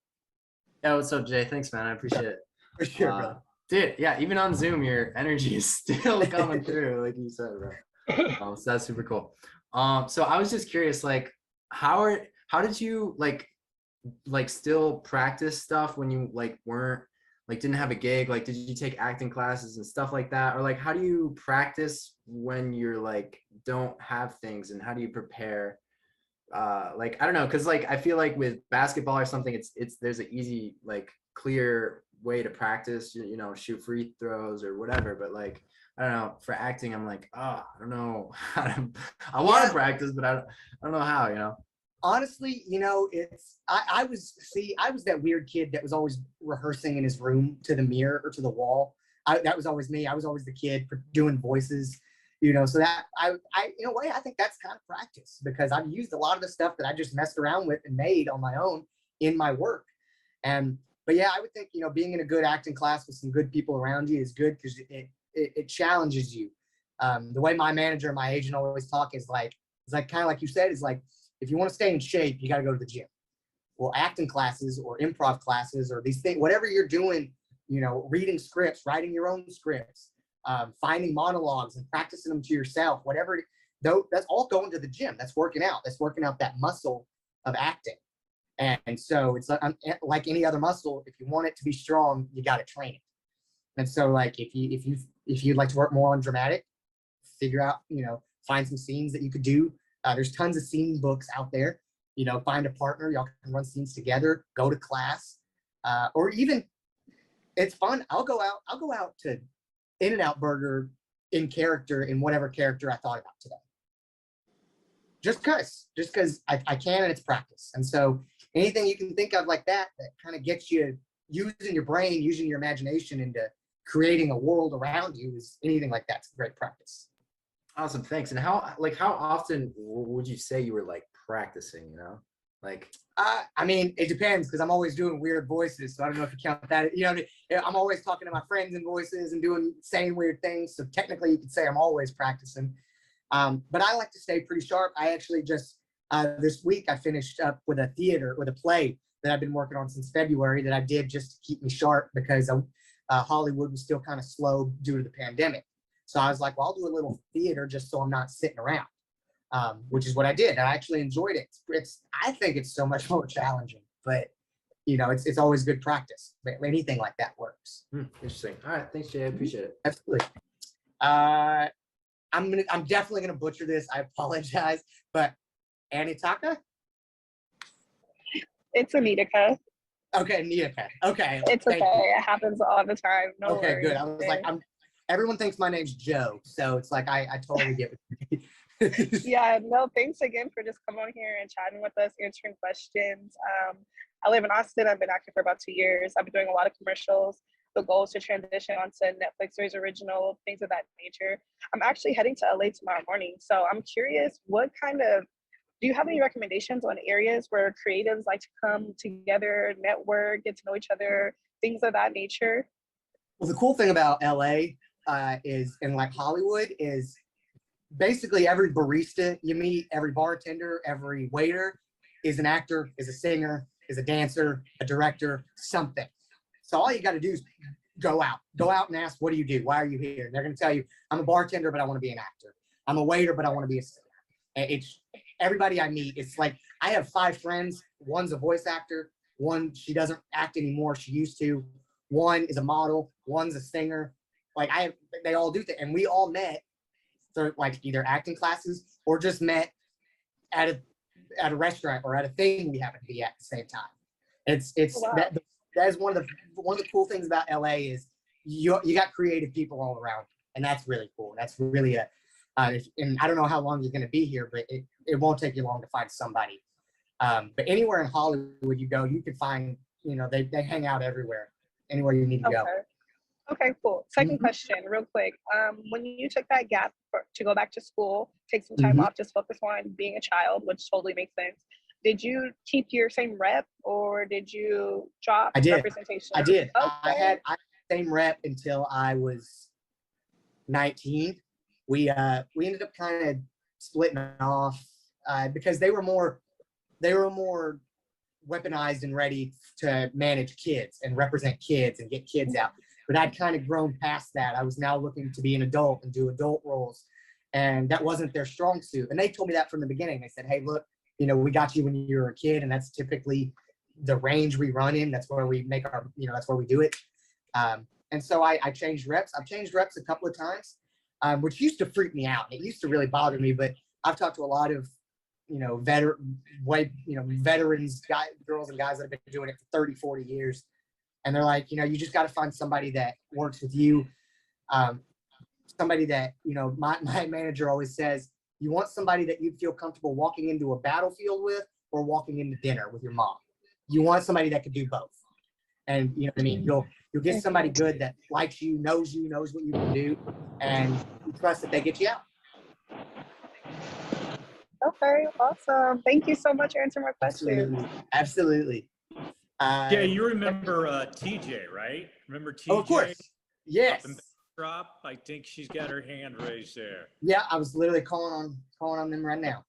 Yeah, what's up, Jay? Thanks, man. I appreciate it. For sure, brother. Dude, yeah, even on Zoom, your energy is still coming through, like you said, bro. So that's super cool. So I was just curious, like, how did you like still practice stuff when you didn't have a gig? Like, did you take acting classes and stuff like that? Or like, how do you practice when you're like, don't have things, and how do you prepare? Like, I don't know, because like I feel like with basketball or something, it's there's an easy, like, clear way to practice, you know, shoot free throws or whatever. But like, I don't know, for acting, I'm like, oh, I don't know how to, I want to practice, but I don't know how, you know. Honestly, you know, I was that weird kid that was always rehearsing in his room to the mirror or to the wall. That was always me. I was always the kid doing voices, you know, so that I in a way, I think that's kind of practice, because I've used a lot of the stuff that I just messed around with and made on my own in my work. But yeah, I would think, you know, being in a good acting class with some good people around you is good, because it challenges you. The way my manager and my agent always talk is like kind of like you said, is like, if you want to stay in shape, you got to go to the gym. Well, acting classes or improv classes or these things, whatever you're doing, you know, reading scripts, writing your own scripts, finding monologues and practicing them to yourself, whatever, though, that's all going to the gym. That's working out. That's working out that muscle of acting. And so it's like any other muscle. If you want it to be strong, you got to train it. And so, like, if you'd like to work more on dramatic, figure out, you know, find some scenes that you could do. There's tons of scene books out there. You know, find a partner. Y'all can run scenes together. Go to class, or even, it's fun. I'll go out to In-N-Out Burger in character, in whatever character I thought about today. Just because I can, and it's practice. And so anything you can think of like that kind of gets you using your brain, using your imagination into creating a world around you, is anything like that's great practice. Awesome, thanks. And how often would you say you were like practicing, you know? Like, I mean, it depends because I'm always doing weird voices. So I don't know if you count that. You know, I'm always talking to my friends in voices and saying weird things. So technically you could say I'm always practicing. But I like to stay pretty sharp. I actually just, this week I finished up with a play that I've been working on since February that I did just to keep me sharp because Hollywood was still kind of slow due to the pandemic. So I was like, well, I'll do a little theater just so I'm not sitting around. Which is what I did. I actually enjoyed it. I think it's so much more challenging, but you know, it's always good practice. Anything like that works. interesting. All right, thanks, Jay. I appreciate it. Absolutely. I'm definitely gonna butcher this. I apologize, but Anitaka? It's Anitika. Okay, Anitaka. Okay. It's thank okay. you. It happens all the time. No Okay, worries. good. I was like, everyone thinks my name's Joe, so it's like I totally get it. Yeah, no, thanks again for just coming on here and chatting with us, answering questions. I live in Austin. I've been acting for about 2 years. I've been doing a lot of commercials. The goal is to transition onto Netflix series original, things of that nature. I'm actually heading to LA tomorrow morning. So I'm curious, do you have any recommendations on areas where creatives like to come together, network, get to know each other, things of that nature? Well, the cool thing about LA is, and like Hollywood, is basically every barista you meet, every bartender, every waiter is an actor, is a singer, is a dancer, a director, something. So all you got to do is go out and ask, what do you do? Why are you here? And they're going to tell you, I'm a bartender, but I want to be an actor. I'm a waiter, but I want to be a singer. It's everybody I meet. It's like, I have 5 friends. One's a voice actor. One, she doesn't act anymore. She used to. One is a model. One's a singer. Like they all do that. And we all met through like either acting classes or just met at a restaurant or at a thing we happen to be at the same time. Wow. That is one of the cool things about LA is you got creative people all around, and that's really cool. That's really and I don't know how long you're going to be here, but it won't take you long to find somebody. But anywhere in Hollywood you go, you can find, you know, they hang out everywhere, anywhere you need to go. Okay, cool. Second question, real quick. When you took that gap to go back to school, take some time off, just focus on being a child, which totally makes sense. Did you keep your same rep or did you drop representation? I did. Okay. I had the same rep until I was 19. We ended up kind of splitting off because they were more weaponized and ready to manage kids and represent kids and get kids out. But I'd kind of grown past that. I was now looking to be an adult and do adult roles. And that wasn't their strong suit. And they told me that from the beginning. They said, hey, look, you know, we got you when you were a kid, and that's typically the range we run in. That's where we make our, you know, that's where we do it. And so I changed reps. I've changed reps a couple of times, which used to freak me out. It used to really bother me, but I've talked to a lot of, you know, veterans, girls and guys that have been doing it for 30, 40 years. And they're like, you know, you just got to find somebody that works with you. Somebody that, you know, my manager always says, you want somebody that you feel comfortable walking into a battlefield with or walking into dinner with your mom. You want somebody that could do both. And you know what I mean? You'll get somebody good that likes you, knows what you can do, and you trust that they get you out. Okay, awesome. Thank you so much for answering my question. Absolutely. Yeah, you remember TJ, right? Remember TJ? Oh, of course. Yes. Drop. I think she's got her hand raised there. Yeah, I was literally calling on them right now.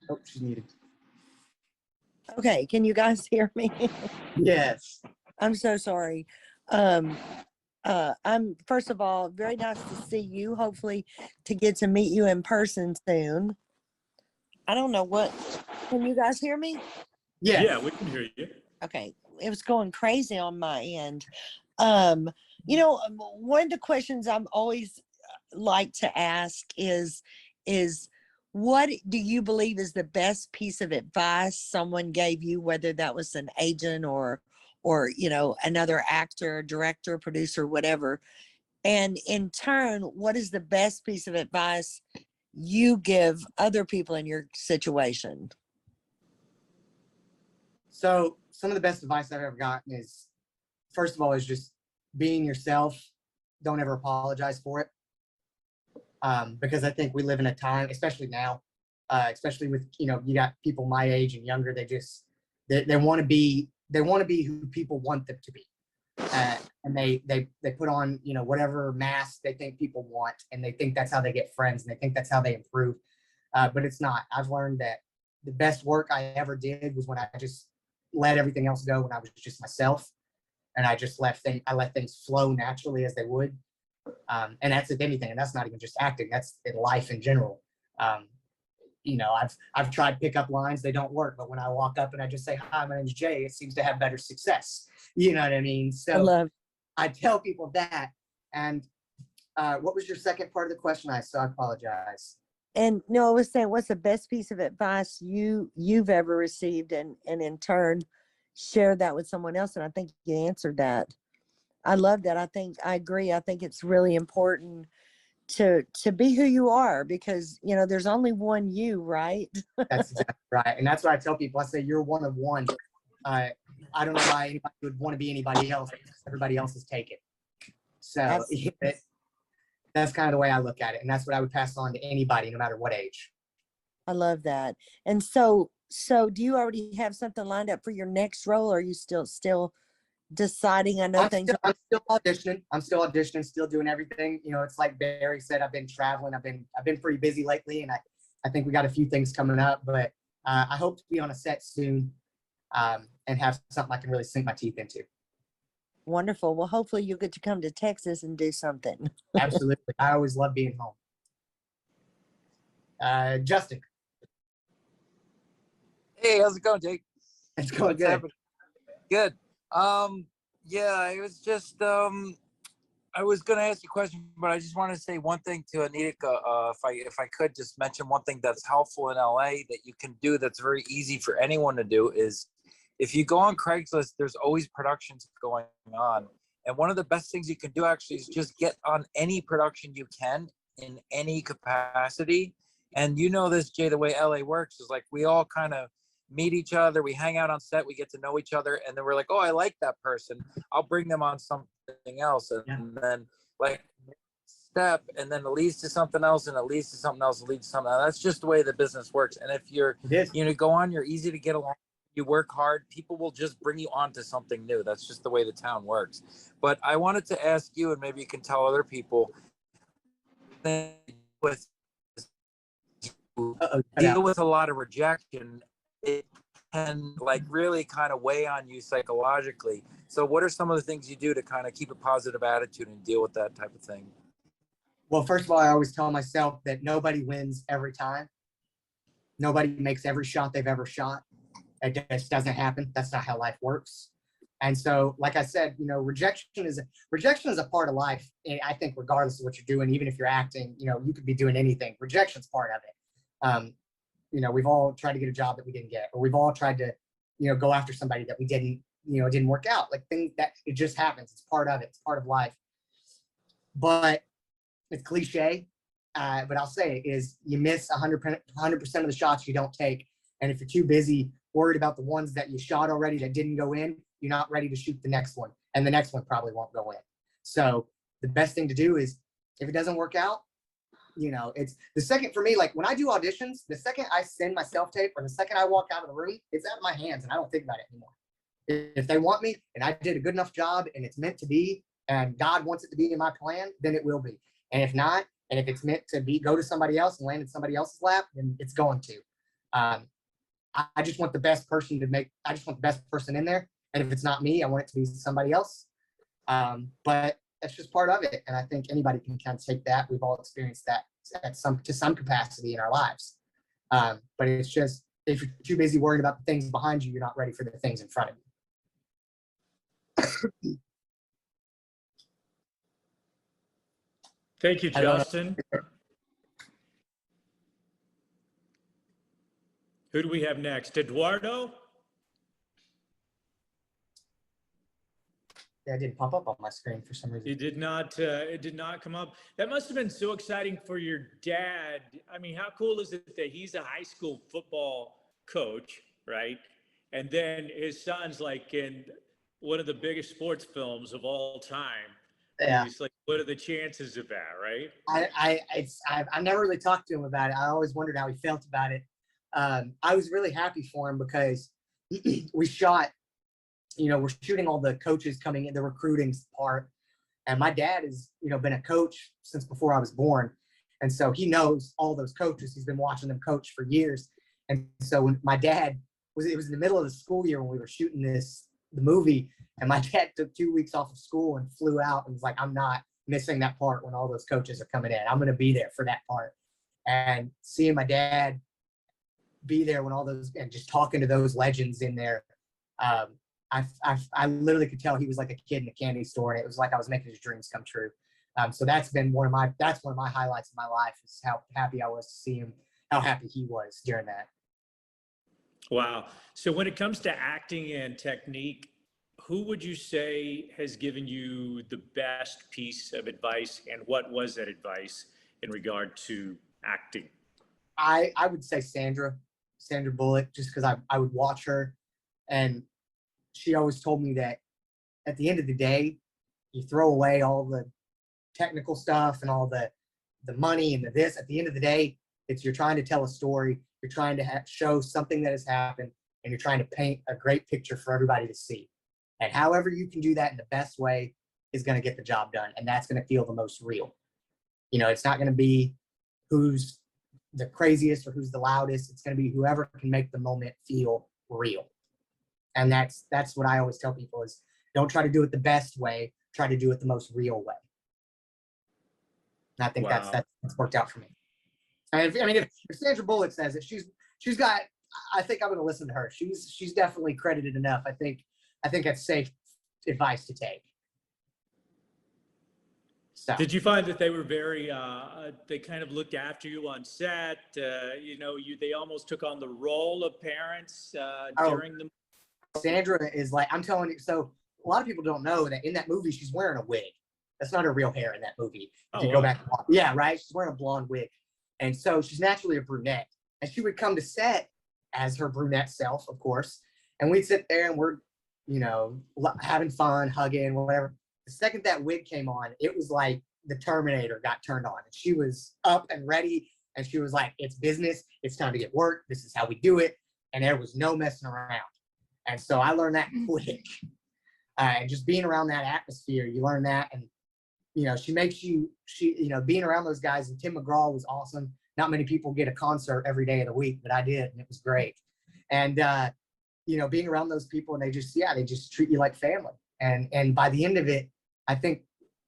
Oh, she's muted. Okay, can you guys hear me? Yes. I'm so sorry. I'm first of all very nice to see you. Hopefully to get to meet you in person soon. I don't know what. Can you guys hear me? Yes. Yeah, we can hear you. Okay, it was going crazy on my end. You know, one of the questions I'm always like to ask is what do you believe is the best piece of advice someone gave you, whether that was an agent or you know, another actor, director, producer, whatever, and in turn, what is the best piece of advice you give other people in your situation? So some of the best advice I've ever gotten is, first of all, is just being yourself. Don't ever apologize for it. Because I think we live in a time, especially now, especially with, you know, you got people my age and younger. They want to be who people want them to be. And they put on, you know, whatever mask they think people want, and they think that's how they get friends, and they think that's how they improve. But it's not. I've learned that the best work I ever did was when I just let everything else go, when I was just myself, and I just let things flow naturally as they would. And that's with anything, and that's not even just acting. That's in life in general. You know, I've tried pickup lines, they don't work, but when I walk up and I just say, "Hi, my name's Jay," it seems to have better success. You know what I mean? So I tell people that. And what was your second part of the question? I apologize. And no, I was saying, what's the best piece of advice you've ever received, and in turn share that with someone else? And I think you answered that. I love that. I agree. I think it's really important to be who you are, because, you know, there's only one you, right? That's exactly right. And that's what I tell people. I say, you're one of one. I don't know why anybody would want to be anybody else. Everybody else is taken. So that's kind of the way I look at it. And that's what I would pass on to anybody, no matter what age. I love that. And so do you already have something lined up for your next role? Or are you still deciding? I know I'm still auditioning, still doing everything. You know, it's like Barry said, I've been traveling. I've been pretty busy lately, and I think we got a few things coming up, but I hope to be on a set soon, and have something I can really sink my teeth into. Wonderful. Well, hopefully you'll get to come to Texas and do something. Absolutely. I always love being home. Justin. Hey, how's it going, Jake? It's going good. Happening? Good. Yeah, it was just I was gonna ask you a question, but I just want to say one thing to Anita. If I could just mention one thing that's helpful in LA that you can do that's very easy for anyone to do is, if you go on Craigslist, there's always productions going on. And one of the best things you can do actually is just get on any production you can in any capacity. And you know this, Jay, the way LA works is like we all kind of meet each other, we hang out on set, we get to know each other, and then we're like, oh, I like that person, I'll bring them on something else. And then like step, and then it leads to something else, and it leads to something else, it leads to something else. That's just the way the business works. And if you're, you know, go on, you're easy to get along, you work hard, people will just bring you on to something new. That's just the way the town works. But I wanted to ask you, and maybe you can tell other people, with deal with a lot of rejection, it can like really kind of weigh on you psychologically. So what are some of the things you do to kind of keep a positive attitude and deal with that type of thing? Well, first of all, I always tell myself that nobody wins every time. Nobody makes every shot they've ever shot. It just doesn't happen. That's not how life works. And so, like I said, you know, rejection is a part of life. And I think regardless of what you're doing, even if you're acting, you know, you could be doing anything. Rejection's part of it. You know, we've all tried to get a job that we didn't get, or we've all tried to, you know, go after somebody that we didn't, you know, it didn't work out. Like things that it just happens. It's part of it. It's part of life. But it's cliche. But I'll say it is, you miss 100% of the shots you don't take. And if you're too busy worried about the ones that you shot already that didn't go in, you're not ready to shoot the next one. And the next one probably won't go in. So the best thing to do is, if it doesn't work out, you know, it's the second for me, like when I do auditions, the second I send my self-tape or the second I walk out of the room, it's out of my hands and I don't think about it anymore. If they want me and I did a good enough job and it's meant to be, and God wants it to be in my plan, then it will be. And if not, and if it's meant to be, go to somebody else and land in somebody else's lap, then it's going to. I just want the best person I just want the best person in there. And if it's not me, I want it to be somebody else. But that's just part of it. And I think anybody can kind of take that. We've all experienced that to some capacity in our lives. But it's just, if you're too busy worrying about the things behind you, you're not ready for the things in front of you. Thank you, Justin. Who do we have next? Eduardo? Yeah, it didn't pop up on my screen for some reason. It did not come up. That must have been so exciting for your dad. I mean, how cool is it that he's a high school football coach, right? And then his son's like in one of the biggest sports films of all time. Yeah. He's like what are the chances of that, right? I never really talked to him about it. I always wondered how he felt about it. I was really happy for him because we shot, we're shooting all the coaches coming in, the recruiting part. And my dad has, been a coach since before I was born. And so he knows all those coaches. He's been watching them coach for years. And so when my dad it was in the middle of the school year when we were shooting the movie, and my dad took 2 weeks off of school and flew out and was like, I'm not missing that part when all those coaches are coming in. I'm going to be there for that part. And seeing my dad be there when all those, and just talking to those legends in there, I literally could tell he was like a kid in a candy store, and it was like I was making his dreams come true. So that's been one of my highlights of my life, is how happy I was to see him, how happy he was during that. Wow. So when it comes to acting and technique, who would you say has given you the best piece of advice, and what was that advice in regard to acting? I would say Sandra Bullock, just because I would watch her, and she always told me that at the end of the day, you throw away all the technical stuff and all the money and the this. At the end of the day, you're trying to tell a story. You're trying to show something that has happened, and you're trying to paint a great picture for everybody to see. And however you can do that in the best way is going to get the job done. And that's going to feel the most real. It's not going to be who's the craziest or who's the loudest. It's going to be whoever can make the moment feel real. And that's what I always tell people is, don't try to do it the best way. Try to do it the most real way. And I think that's worked out for me. And if Sandra Bullock says it, she's got, I think I'm going to listen to her. She's definitely credited enough. I think that's safe advice to take. So. Did you find that they were very, they kind of looked after you on set? They almost took on the role of parents during the. Sandra is like, I'm telling you, so a lot of people don't know that in that movie, she's wearing a wig. That's not her real hair in that movie. If you go back, yeah, right? She's wearing a blonde wig. And so she's naturally a brunette. And she would come to set as her brunette self, of course. And we'd sit there and we're, having fun, hugging, whatever. The second that wig came on, it was like the Terminator got turned on. And she was up and ready. And she was like, it's business. It's time to get work. This is how we do it. And there was no messing around. And so I learned that quick. And just being around that atmosphere, you learn that. And, she makes you, being around those guys. And Tim McGraw was awesome. Not many people get a concert every day of the week, but I did. And it was great. And, being around those people, and they just treat you like family. And by the end of it, I think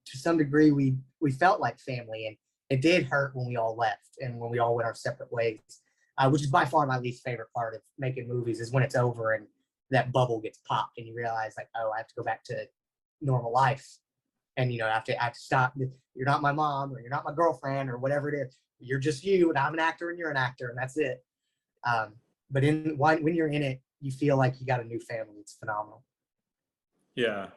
to some degree we felt like family, and it did hurt when we all left and when we all went our separate ways, which is by far my least favorite part of making movies, is when it's over and that bubble gets popped and you realize like, oh, I have to go back to normal life. And, I have to stop. You're not my mom, or you're not my girlfriend, or whatever it is. You're just you, and I'm an actor and you're an actor, and that's it. But when you're in it, you feel like you got a new family. It's phenomenal. Yeah.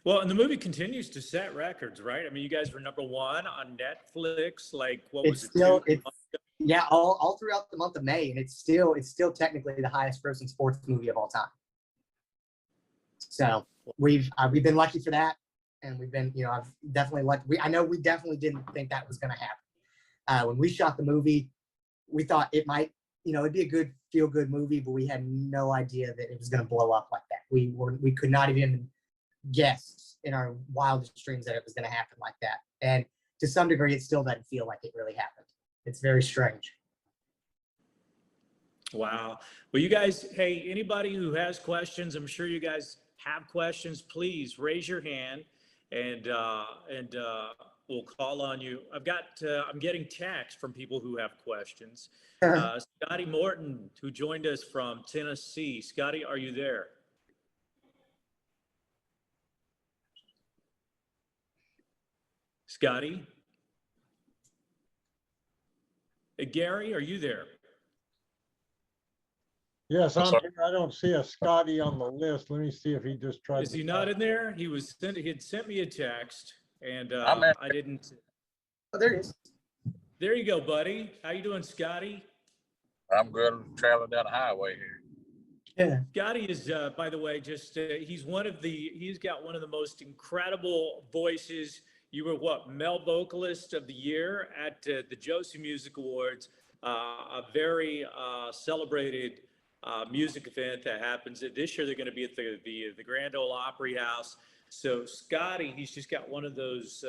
Well, and the movie continues to set records, right? I mean, you guys were #1 on Netflix. Like, what was it? Yeah, all throughout the month of May, and it's still technically the highest grossing sports movie of all time. So we've been lucky for that, and we've been, I've definitely lucky. I know we definitely didn't think that was going to happen. When we shot the movie, we thought it might, it'd be a good feel-good movie, but we had no idea that it was going to blow up like that. We could not even guess in our wildest dreams that it was going to happen like that. And to some degree, it still doesn't feel like it really happened. It's very strange. Wow. Well, you guys, hey, anybody who has questions, I'm sure you guys have questions, please raise your hand, and we'll call on you. I'm getting texts from people who have questions. Scotty Morton, who joined us from Tennessee. Scotty, are you there? Scotty? Hey, Gary, are you there? Yes, I'm here. I don't see a Scotty on the list. Let me see if he just tried. Is he not in there? He had sent me a text, and I didn't. Oh, there he is. There you go, buddy. How you doing, Scotty? I'm good. I'm traveling down the highway here. Yeah. Scotty is, by the way, just he's got one of the most incredible voices. You were what, male vocalist of the year at the Josie Music Awards, a very celebrated music event that happens. This year they're going to be at the Grand Ole Opry House. So Scotty, he's just got one of those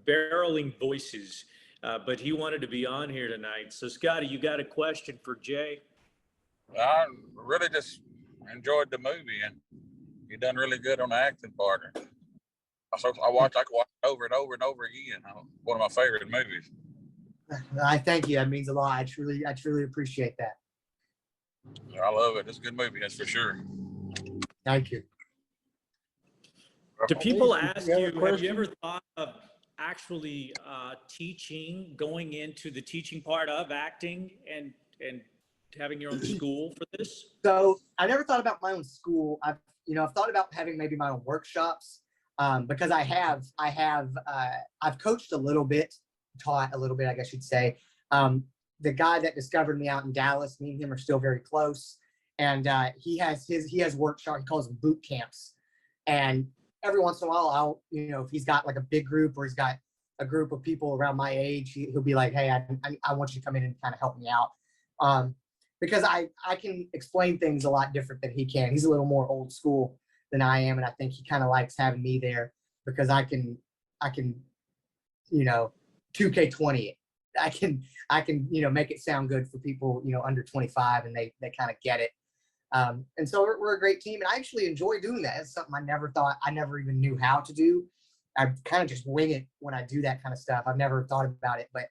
barreling voices, but he wanted to be on here tonight. So Scotty, you got a question for Jae? I really just enjoyed the movie, and you done really good on the acting part. So I could watch it over and over and over again. One of my favorite movies. I thank you. That means a lot. I truly appreciate that. I love it. It's a good movie, that's for sure. Thank you. Do people Elise, ask you have a you, have you question? ever thought of actually teaching, going into the teaching part of acting and having your own school for this? So I never thought about my own school. I've thought about having maybe my own workshops, because I've coached a little bit, taught a little bit, I guess you'd say. The guy that discovered me out in Dallas, me and him are still very close. And he has workshops, he calls them boot camps. And every once in a while, if he's got like a big group or he's got a group of people around my age, he'll be like, hey, I want you to come in and kind of help me out. Because I can explain things a lot different than he can. He's a little more old school than I am. And I think he kind of likes having me there because I can 2K20 it. I can make it sound good for people, under 25, and they kind of get it. And so we're a great team, and I actually enjoy doing that. It's something I never even knew how to do. I kind of just wing it when I do that kind of stuff. I've never thought about it, but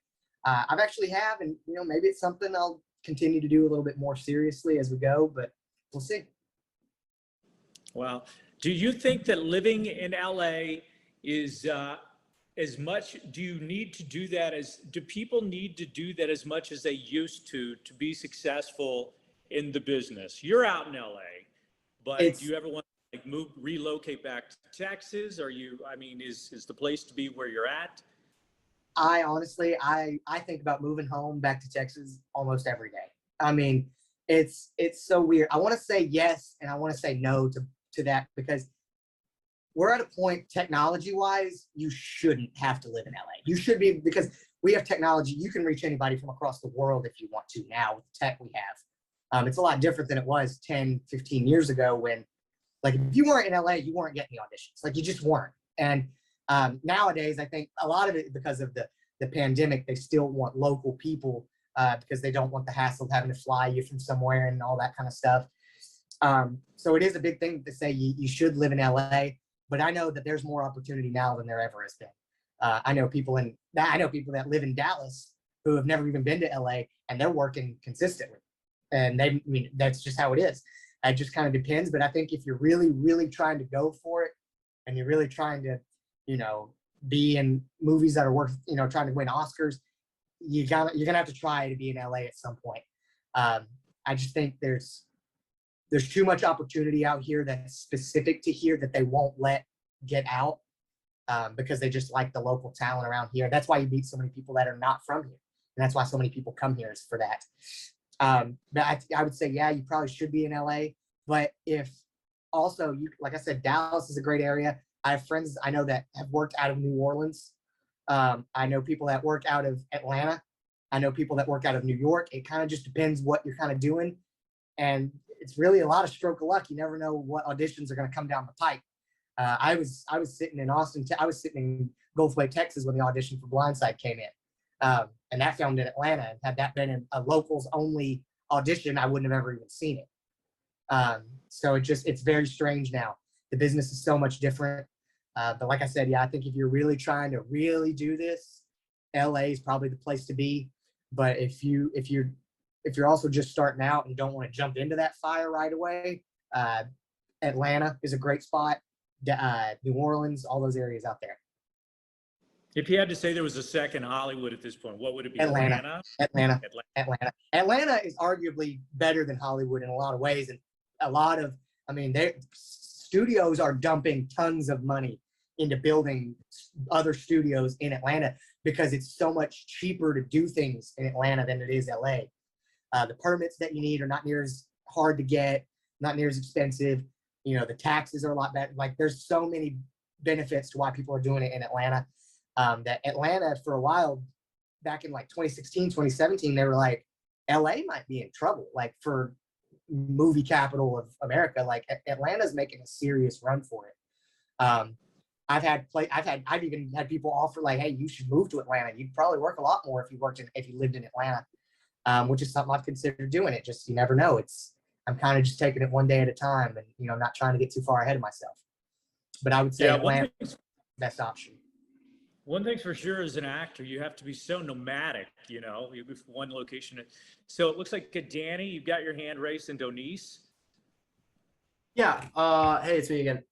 I've actually have, and maybe it's something I'll continue to do a little bit more seriously as we go, but we'll see. Well, do you think that living in LA is as much, do people need to do that as much as they used to be successful in the business? You're out in LA, but do you ever want to relocate back to Texas? Is the place to be where you're at? I honestly, I think about moving home back to Texas almost every day. I mean, it's so weird. I want to say yes, and I want to say no to that, because we're at a point technology wise, you shouldn't have to live in LA. You should be, because we have technology. You can reach anybody from across the world if you want to now with the tech we have. It's a lot different than it was 10, 15 years ago when, like, if you weren't in LA, you weren't getting the auditions. Like, you just weren't. And nowadays, I think a lot of it, because of the pandemic, they still want local people because they don't want the hassle of having to fly you from somewhere and all that kind of stuff. So it is a big thing to say you should live in LA, but I know that there's more opportunity now than there ever has been. I know people that live in Dallas who have never even been to LA, and they're working consistently. And that's just how it is. It just kind of depends. But I think if you're really, really trying to go for it, and you're really trying to, be in movies that are worth, trying to win Oscars, you're gonna have to try to be in LA at some point. I just think there's too much opportunity out here that's specific to here that they won't let get out because they just like the local talent around here. That's why you meet so many people that are not from here, and that's why so many people come here is for that. But I would say, yeah, you probably should be in LA. But if also, like I said, Dallas is a great area. I have friends I know that have worked out of New Orleans. I know people that work out of Atlanta. I know people that work out of New York. It kind of just depends what you're kind of doing. And it's really a lot of stroke of luck. You never know what auditions are going to come down the pipe. I was sitting in Austin. I was sitting in Gulfway, Texas when the audition for Blindside came in. And that filmed in Atlanta. And had that been a locals only audition, I wouldn't have ever even seen it. So it's very strange now. The business is so much different. But like I said, yeah, I think if you're really trying to really do this, LA is probably the place to be. But if you're also just starting out and don't want to jump into that fire right away, Atlanta is a great spot. New Orleans, all those areas out there. If you had to say there was a second Hollywood at this point, what would it be? Atlanta is arguably better than Hollywood in a lot of ways. And their studios are dumping tons of money into building other studios in Atlanta because it's so much cheaper to do things in Atlanta than it is LA. The permits that you need are not near as hard to get, not near as expensive. The taxes are a lot better. Like, there's so many benefits to why people are doing it in Atlanta. That Atlanta for a while, back in like 2016, 2017, they were like, LA might be in trouble, like for movie capital of America. Like Atlanta's making a serious run for it. I've even had people offer like, hey, you should move to Atlanta. You'd probably work a lot more if you lived in Atlanta, which is something I've considered doing. It just, you never know. I'm kind of just taking it one day at a time, and I'm not trying to get too far ahead of myself. But I would say Atlanta is the best option. One thing's for sure, as an actor, you have to be so nomadic, you move from one location. So it looks like Danny, you've got your hand raised, and Donise. Yeah. Hey, it's me again.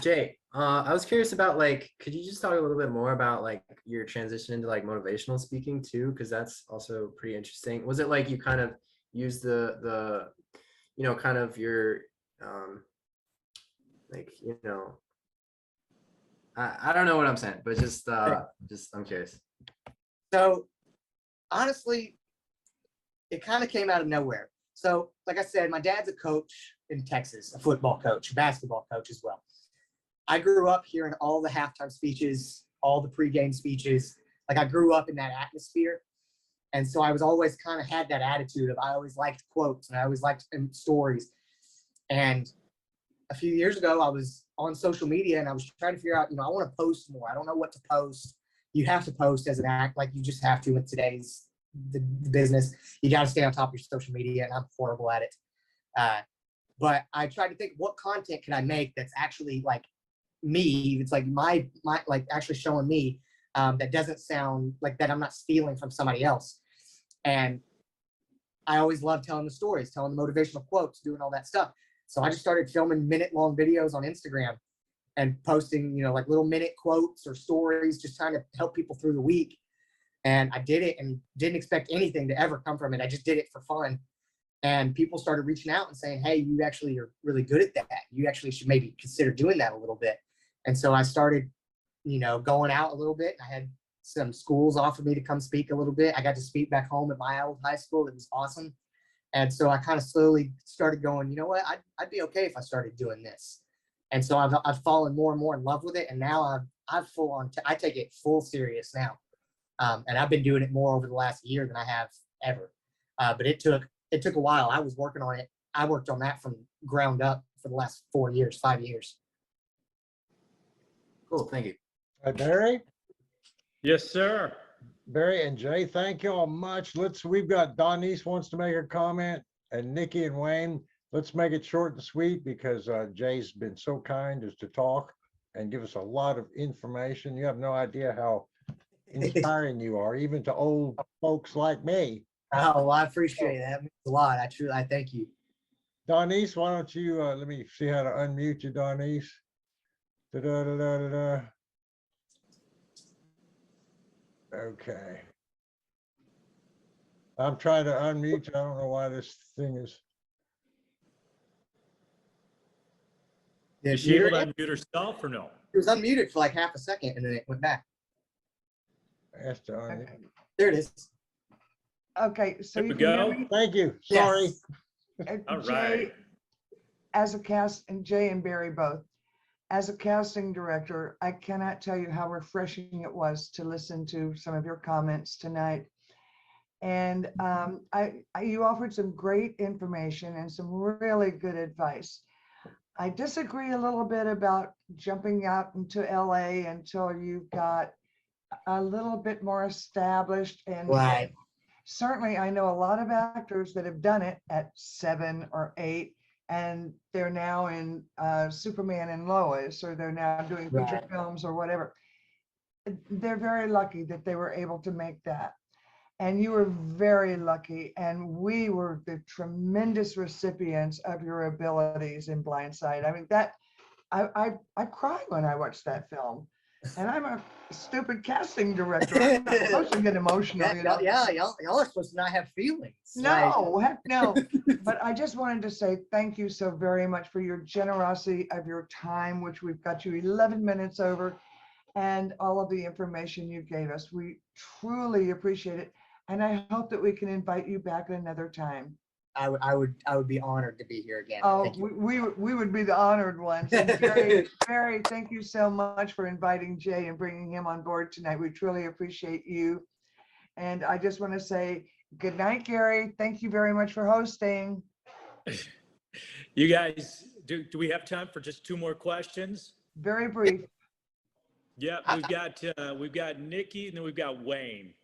Jay, I was curious about like, could you just talk a little bit more about like your transition into like motivational speaking too? Because that's also pretty interesting. Was it like you kind of used the kind of your like, I don't know what I'm saying, but just I'm curious. So honestly, it kind of came out of nowhere. So like I said, my dad's a coach in Texas, a football coach, basketball coach as well. I grew up hearing all the halftime speeches, all the pregame speeches. Like I grew up in that atmosphere. And so I was always kind of had that attitude of I always liked quotes and I always liked stories. And a few years ago, I was on social media and I was trying to figure out, I want to post more. I don't know what to post. You have to post as an act, like you just have to in today's the business. You got to stay on top of your social media, and I'm horrible at it. But I tried to think, what content can I make that's actually like me? It's like my like actually showing me, that doesn't sound like that I'm not stealing from somebody else. And I always love telling the stories, telling the motivational quotes, doing all that stuff. So I just started filming minute-long videos on Instagram and posting, like little minute quotes or stories, just trying to help people through the week. And I did it and didn't expect anything to ever come from it. I just did it for fun. And people started reaching out and saying, hey, you actually are really good at that. You actually should maybe consider doing that a little bit. And so I started, going out a little bit. I had some schools offer me to come speak a little bit. I got to speak back home at my old high school. It was awesome. And so I kind of slowly started going, you know what, I'd be okay if I started doing this. And so I've fallen more and more in love with it. And now I've full on, I take it full serious now. And I've been doing it more over the last year than I have ever. But it took a while. I was working on it. I worked on that from ground up for the last 5 years. Cool. Thank you. Barry? Yes, sir. Barry and Jay, thank you all much. We've got Donise wants to make a comment, and Nikki and Wayne. Let's make it short and sweet because Jay's been so kind as to talk and give us a lot of information. You have no idea how inspiring you are, even to old folks like me. Oh, well, I appreciate that. It means a lot. I thank you. Donise, why don't you, let me see how to unmute you, Donise. Da-da-da-da-da-da. Okay. I'm trying to unmute you. I don't know why this thing is. Is she able to unmute herself or no? It was unmuted for like half a second and then it went back. Okay. There it is. Okay, so There you we can hear go. me? Thank you. Sorry. Yes. All Jay, right. as a cast, and Jay and Barry both, as a casting director, I cannot tell you how refreshing it was to listen to some of your comments tonight. And you offered some great information and some really good advice. I disagree a little bit about jumping out into LA until you've got a little bit more established. And Right. certainly I know a lot of actors that have done it at 7 or 8, and they're now in Superman and Lois, or they're now doing feature films or whatever. They're very lucky that they were able to make that. And you were very lucky, and we were the tremendous recipients of your abilities in Blindside. I mean, that I cried when I watched that film, and I'm a stupid casting director. I'm not supposed to get emotional. Y'all are supposed to not have feelings. No, heck no. But I just wanted to say thank you so very much for your generosity of your time, which we've got you 11 minutes over, and all of the information you gave us. We truly appreciate it. And I hope that we can invite you back another time. I would be honored to be here again. Oh, Thank you. we would be the honored ones. And Barry, thank you so much for inviting Jay and bringing him on board tonight. We truly appreciate you. And I just want to say good night, Gary. Thank you very much for hosting. You guys, do we have time for just 2 more questions? Very brief. Yeah, we've got Nikki and then we've got Wayne.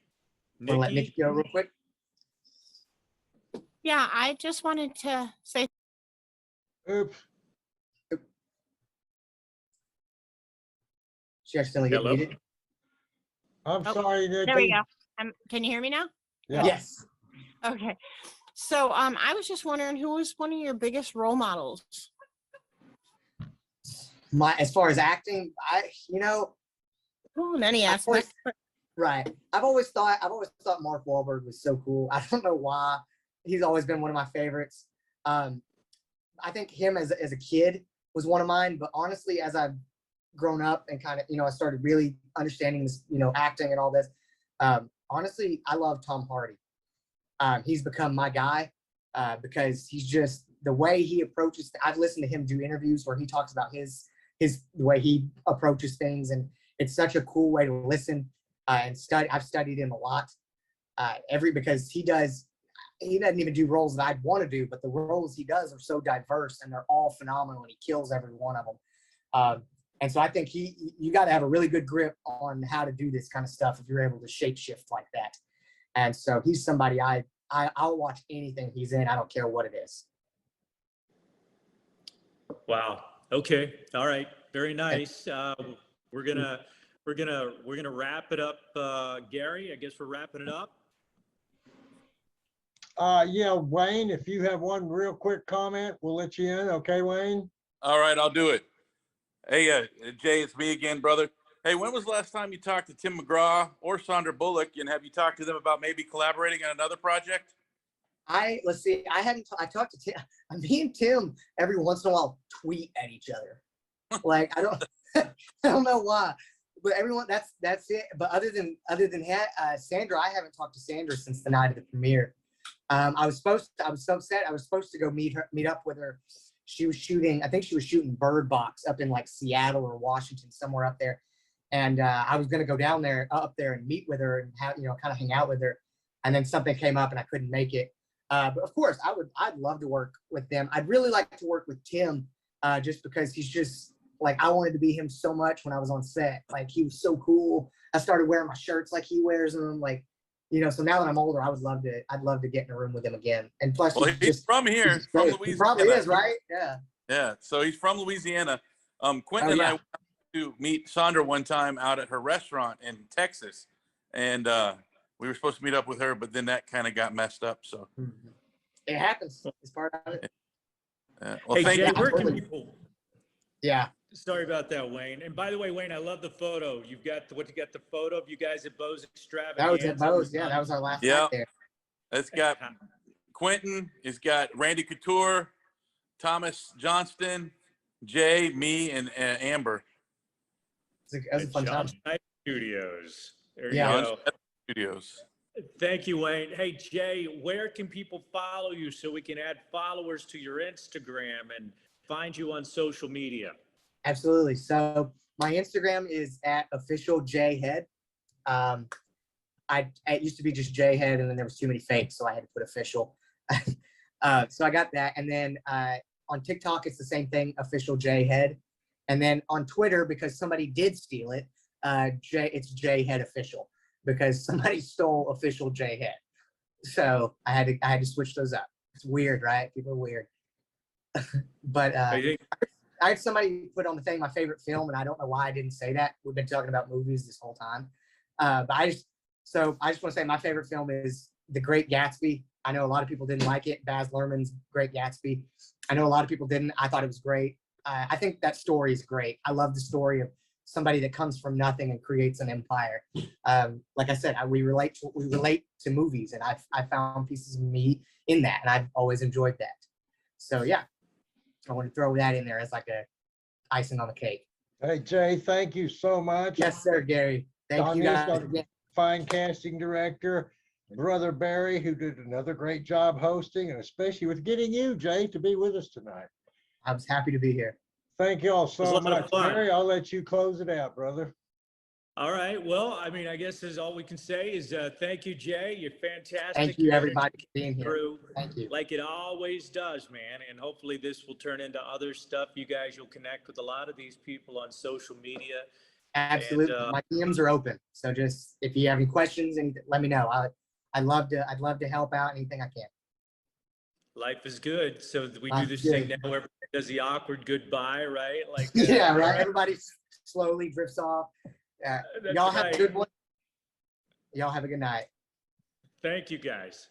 Wanna let Nikki go real quick? Yeah, I just wanted to say Oops. She accidentally got Hello? muted. I'm Oh, sorry, Nikki. there we go. Can you hear me now? Yeah. Yes. Okay. So I was just wondering who was one of your biggest role models? As far as acting, Well, in any I've always- aspect. right. I've always thought Mark Wahlberg was so cool. I don't know why. He's always been one of my favorites. I think him as a kid was one of mine, but honestly, as I've grown up and kind of, I started really understanding this, acting and all this. Honestly, I love Tom Hardy. He's become my guy because he's just the way he approaches. I've listened to him do interviews where he talks about the way he approaches things, and it's such a cool way to listen and study. I've studied him a lot. Because he doesn't even do roles that I'd want to do, but the roles he does are so diverse and they're all phenomenal, and he kills every one of them. And so I think you got to have a really good grip on how to do this kind of stuff if you're able to shape shift like that. And so he's somebody I'll watch anything he's in. I don't care what it is. Wow. Okay. All right. Very nice. We're gonna wrap it up. Gary, I guess we're wrapping it up. Yeah, Wayne, if you have one real quick comment, we'll let you in. Okay, Wayne? All right, I'll do it. Hey, Jay, it's me again, brother. Hey, when was the last time you talked to Tim McGraw or Sandra Bullock, and have you talked to them about maybe collaborating on another project? Let's see. I talked to Tim. Me and Tim every once in a while tweet at each other. Like I don't know why, but everyone that's it. But other than Sandra, I haven't talked to Sandra since the night of the premiere. I was so upset. I was supposed to go meet up with her. She was shooting. I think she was shooting Bird Box up in like Seattle or Washington, somewhere up there. And I was gonna go up there and meet with her and have kind of hang out with her. And then something came up and I couldn't make it. But of course, I'd love to work with them. I'd really like to work with Tim, just because he's just like, I wanted to be him so much when I was on set. Like he was so cool. I started wearing my shirts like he wears them. Like, so now that I'm older, I'd love to get in a room with him again. And plus, he's from here, he's from Louisiana. He probably is, right? Yeah. Yeah. So he's from Louisiana. Quentin and I went to meet Sandra one time out at her restaurant in Texas, and we were supposed to meet up with her, but then that kind of got messed up. So it happens. It's part of it. Well, hey, thank Jay, you. where can people? Yeah. Sorry about that, Wayne. And by the way, Wayne, I love the photo. You got the photo of you guys at Bo's Extravaganza. That was at Bo's. Yeah, that was our last night there. It's got Quentin. It's got Randy Couture, Thomas Johnston, Jay, me, and Amber. It was a fun time. Studios. There Yeah. you go. Studios. Thank you, Wayne. Hey, Jay, where can people follow you so we can add followers to your Instagram and find you on social media? Absolutely. So my Instagram is at official Jae Head. It used to be just Jae Head, and then there was too many fakes, so I had to put official. So I got that, and then on TikTok it's the same thing, official Jae Head, and then on Twitter, because somebody did steal it, it's Jae Head official, because somebody stole official Jae Head. So I had to switch those up. It's weird, right? People are weird. But I had somebody put on the thing my favorite film, and I don't know why I didn't say that. We've been talking about movies this whole time. But I just want to say my favorite film is The Great Gatsby. I know a lot of people didn't like it. Baz Luhrmann's Great Gatsby. I know a lot of people didn't. I thought it was great. I think that story is great. I love the story of somebody that comes from nothing and creates an empire. Like I said, we relate to movies, and I found pieces of me in that, and I've always enjoyed that. So yeah. I want to throw that in there as like a icing on the cake. Hey, Jay, thank you so much. Yes, sir, Gary. Thank you guys again. Fine casting director. Brother Barry, who did another great job hosting, and especially with getting you, Jay, to be with us tonight. I was happy to be here. Thank you all It was a so lot of much. fun. Barry, I'll let you close it out, brother. All right. Well, I mean, I guess is all we can say is thank you, Jay. You're fantastic. Thank you, everybody, for being here. Through Thank you. like it always does, man. And hopefully this will turn into other stuff. You guys, you'll connect with a lot of these people on social media. Absolutely. And, My DMs are open. So just if you have any questions, and let me know. I'd love to help out anything I can. life is good. So we Life do is this thing good. now where everybody does the awkward goodbye, right? Like Yeah, right. Everybody slowly drifts off. That's Y'all have right. a good one. Y'all have a good night. Thank you, guys.